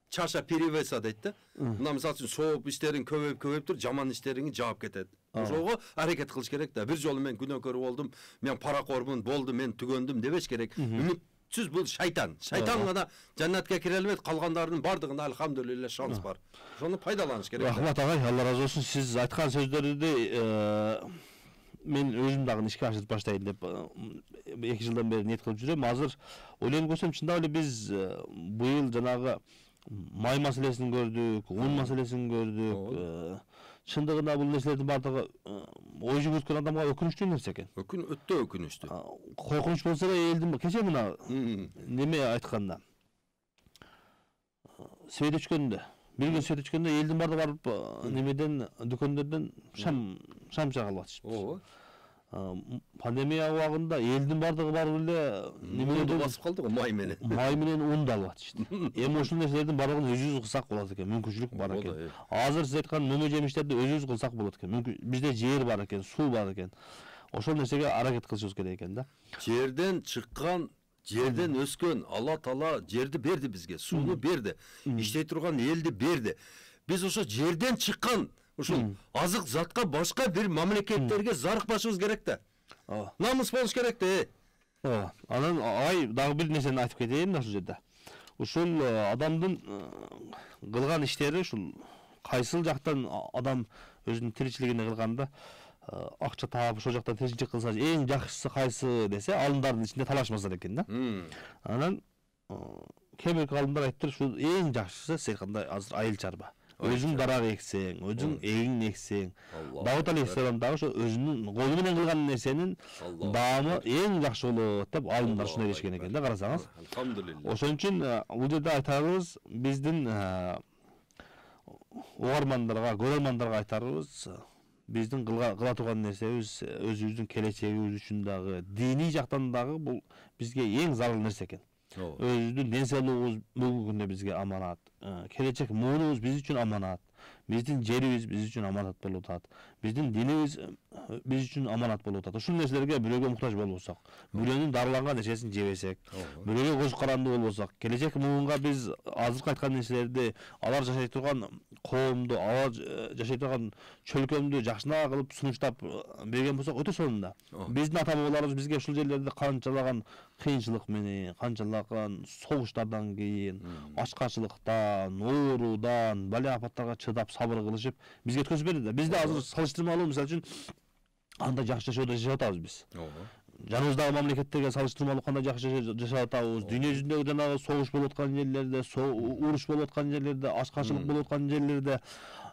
чаша перевеса дейт да. Мына мисалы үчүн сооп иштериң көбөйүп тур, жаман иштериңи жаап кетет. Ошого аракет кылыш керек да. Бир жолу мен күнөөкөр болдум, мен паракормун, болду, мен түгөндүм дебеш керек. Үмүтсүз бул шайтан. Шайтан гана жаннатка кире албайт, калгандардын бардыгында алхамдулилла шанс бар. Ошону пайдаланыш керек. Рахмат агай, Алла разы болсун. Сиз айткан сөздөрдү мен өзүм дагы ишке ашырып баштайын деп 2 жылдан бери ниет кылып жүрөм. Азыр ойлонуп көрсөм, чындап эле биз быйыл жанагы май маселесин көрдүк, un маселесин көрдүк. Чындыгында бул нерселердин бардыгы ой жүгүрткөн адамга өкүнүчтүү нерсе экен. Өтө өкүнүчтүү. Коркунуч болсо эле элдин кече мына неме айтканда свет өчкөндө, бир күн свет өчкөндө элдин бардыгы барып немеден дүкөндөрдөн шам чагылып атышты. Ооба. Пандемия убагында элдин бардыгы барып эле немелерди басып калды го, май менен унду алып атышты. Эми ушул нерселердин бардыгын өзүбүз кылсак болот экен, мүмкүнчүлүк бар экен. Азыр сиз айткан мөмө жемиштерди өзүбүз кылсак болот экен. Бизде жер бар экен, суу бар экен. Ошол нерсеге аракет кылышыбыз керек экен да. Жерден чыккан жерден өскен Алла Таала жерди берди бизге, сууну берди, иштей турган элди берди. Биз ошо жерден чыккан ушул азык затка башка бир мамлекеттерге зарыкпашыбыз керек да. Намыс болуш керек да. Анан дагы бир нерсени айтып кетейин да ушул жерде. Ушул адамдын кылган иштери ушул кайсыл жактан адам өзүнүн тиричилигине кылганда акча таап ошол жактан тиричилик кылса эң жакшысы кайсы десе, алымдардын ичинде талашмаса экен да. Анан кээ бир алымдар айтыптыр, ушул эң жакшысы сен кандай азыр айыл чарба. Өзүң дарак эксең, өзүң эгиң эксең. Давут алейхиссалам дагы ошо өзүнүн колу менен кылган нерсенин даамы эң жакшы болот деп алымдар ушундай дешкен экен да, карасаңыз. Алхамдулилля. Ошон үчүн бул жерде айтарыбыз, биздин угармандарга, көрөрмандарга айтарыбыз, биздин кыла турган нерсебиз өзүбүздүн келечегибиз үчүн дагы, диний жактан дагы бул бизге эң зарыл нерсе экен. Өзүбүздүн ден соолугубуз бүгүнкү күндө бизге аманат. Келечек муунубуз биз үчүн аманат. Биздин жерибиз биз үчүн аманат болуп атат. Биздин динибиз биз үчүн аманат болуп атат. Ушул нерселерге бирөөгө муктаж болбосок, бирөөнүн дарыланган нерсесин жебесек, бирөөгө көз каранды болбосок, келечек муунга биз азыркы айткан нерселерди, алар жашай турган коомду, алар жашай турган чөлкөмдү жакшынак кылып сунуштап берген болсок, өтө сонун да. Биздин ата бабаларыбыз бизге ушул жерлерде канчалаган кыйынчылык менен, канчалаган согуштардан кийин, ачкачылыктан, оорудан, бала апаттарга чыдап сабыр кылышып бизге өткөзүп берди да. Бизде азыр салыштырмалуу, мисалы үчүн андай жакшы жашоодо жашап атабыз биз. Жаныбыздагы мамлекеттерге салыштырмалуу кандай жакшы жашап атабыз. Дүйнө жүзүндөгү жанагы согуш болуп аткан жерлерде, уруш болуп аткан жерлерде, ачкачылык болуп аткан жерлерде,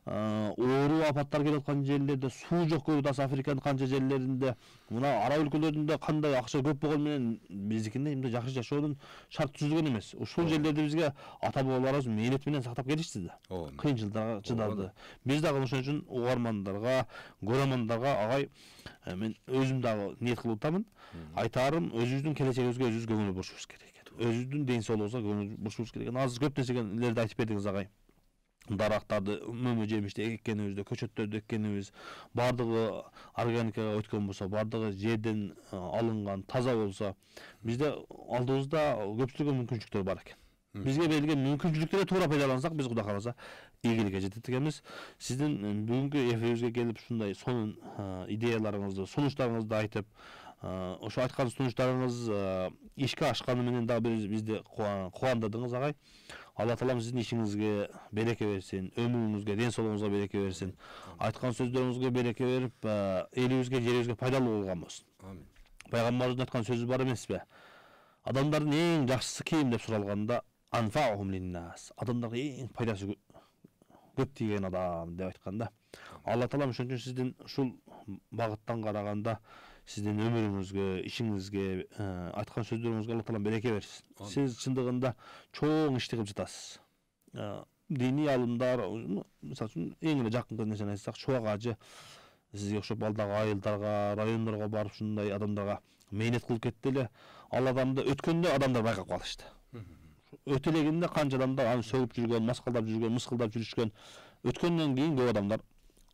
оору апаттар келип аткан жерлерде, суу жок көрүп атасыз Африканын канча жерлеринде, мына араб өлкөлөрүндө кандай акча көп болгону менен биздикинде эмне жакшы жашоонун шарт түзүлгөн эмес. Ушул жерлерде бизге ата бабаларыбыз мээнет менен сактап келишти да. Кыйынчылыктарга чыдады. Биз дагы ошон үчүн угармандарга, көрөрмандарга агай мен өзүм дагы ниет кылып атамын. Айтарым, өзүбүздүн келечегибизге өзүбүз көңүл бурушубуз керек. Өзүбүздүн ден соолугубузга көңүл бурушубуз керек. Азыр көп нерселерди айтып бердиңиз агай. Дарактарды, мөмө жемишти эккенибизди, көчөттөрдү эккенибиз, бардыгы органикага өткөн болсо, бардыгы жерден алынган, таза болсо, бизде алдыбызда көптөгөн мүмкүнчүлүктөр бар экен. Бизге берилген мүмкүнчүлүктөрдү туура пайдалансак, биз Кудай кааласа ийгиликке жетет экенбиз. Сиздин бүгүнкү эфирибизге келип ушундай сонун идеяларыңызды, сунуштарыңызды айтып, ошо айткан сунуштарыңыз ишке ашканы менен дагы бизди кубандырдыңыз агай. Алла Таалам сиздин ишиңизге береке берсин, өмүрүңүзгө, ден соолугуңузга береке берсин. Айткан сөздөрүңүзгө береке берип, элибизге, жерибизге пайдалуу болгон болсун. Амин. Пайгамбарыбыздын айткан сөзү бар эмеспи? Адамдардын эң жакшысы ким деп суралганда, анфаухум линнас. Адамдарга эң пайдасы көп тийген адам деп айткан да. Алла Таалам ошон үчүн сиздин ушул багыттан караганда сиздин өмүрүңүзгө, ишиңизге, айткан сөздөрүңүзгө Алла Таалам береке берсин. Сиз чындыгында чоң ишти кылып жатасыз. Диний алымдар, мисалы үчүн эң эле жакынкы нерсени айтсак, Чубак ажы сизге окшоп балдагы айылдарга, райондорго барып ушундай адамдарга мээнет кылып кетти эле. Ал адамды өткөндө адамдар байкап калышты. Өтө элегинде канча адамдар аны сөгүп жүргөн, маскалдап жүргөн, мыскылдап жүрүшкөн. Өткөндөн кийин көп адамдар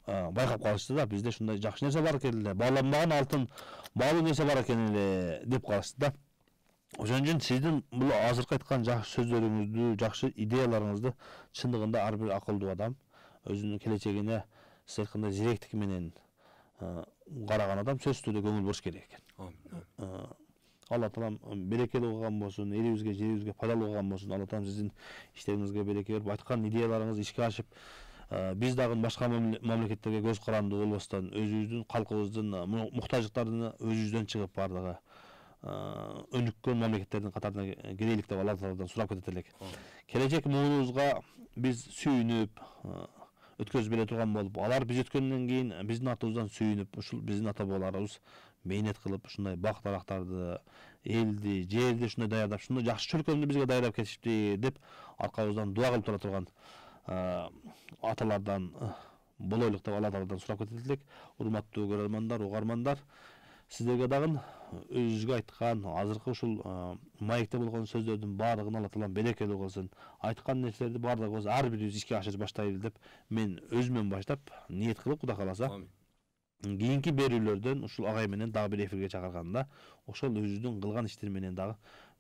байкап калышты да, бизде ушундай жакшы нерсе бар экен эле, бааланбаган алтын баалуу нерсе бар экен эле деп калышты да. Ошон үчүн сиздин бул азыркы айткан жакшы сөздөрүңүздү, жакшы идеяларыңызды чындыгында ар бир акылдуу адам өзүнүн келечегине сиз айткандай зиректик менен караган адам сөзсүз түрдө көңүл буруш керек экен. Алла Таалам берекелүү кылган болсун, элибизге, жерибизге пайдалуу кылган болсун. Алла Таалам сиздин иштериңизге береке берип, айткан идеяларыңыз ишке ашып, биз дагы башка мамлекеттерге көз каранды болбостон, өзүбүздүн калкыбыздын муктаждыктарына өзүбүздөн чыгып бардыгы өнүккөн мамлекеттердин катарына кирелик деп Алла Тааладан сурап кетет элек. Келечек муунубузга биз сүйүнүп, өткөзүп бере турган болуп, алар биз өткөндөн кийин биздин атыбыздан сүйүнүп, ушул биздин ата бабаларыбыз мээнет кылып, ушундай бак дарактарды, элди, жерди ушундай даярдап, ушундай жакшы чөлкөмдү бизге даярдап кетишти деп аркабыздан дуа кылып тура турган аталардан болойлук деп Алла Тааладан сурап кетет элек. Урматтуу көрөрмандар, угармандар, сиздерге дагы өзүгө айткан азыркы ушул маекте болгон сөздөрдүн баардыгын Алла Таалам берекелүү кылсын. Айткан нерселерди баардыгыбыз ар бирибиз ишке ашырып баштайлы деп мен өзүмөн баштап ниет кылып, Кудай кааласа кийинки берүүлөрдөн ушул агай менен дагы бир эфирге чакырганда ошол өзүнүн кылган иштери менен дагы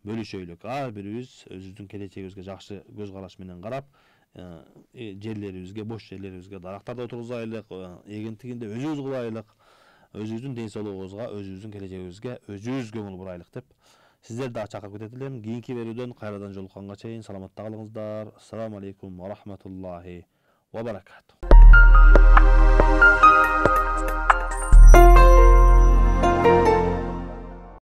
бөлүшөйлүк. Ар бирибиз өзүбүздүн келечегибизге жакшы көз караш менен карап, жерлерибизге, бош жерлерибизге дарактарды отургузайлык, эгинтигинде өзүбүз кылайлык, өзүбүздүн ден соолугубузга, өзүбүздүн келечегибизге өзүбүз көңүл бурайлык деп сиздерди да чакырып кетет элем. Кийинки берүүдөн кайрадан жолукканга чейин саламатта калыңыздар. Ассаламу алейкум ва рахматуллахи ва баракатуh.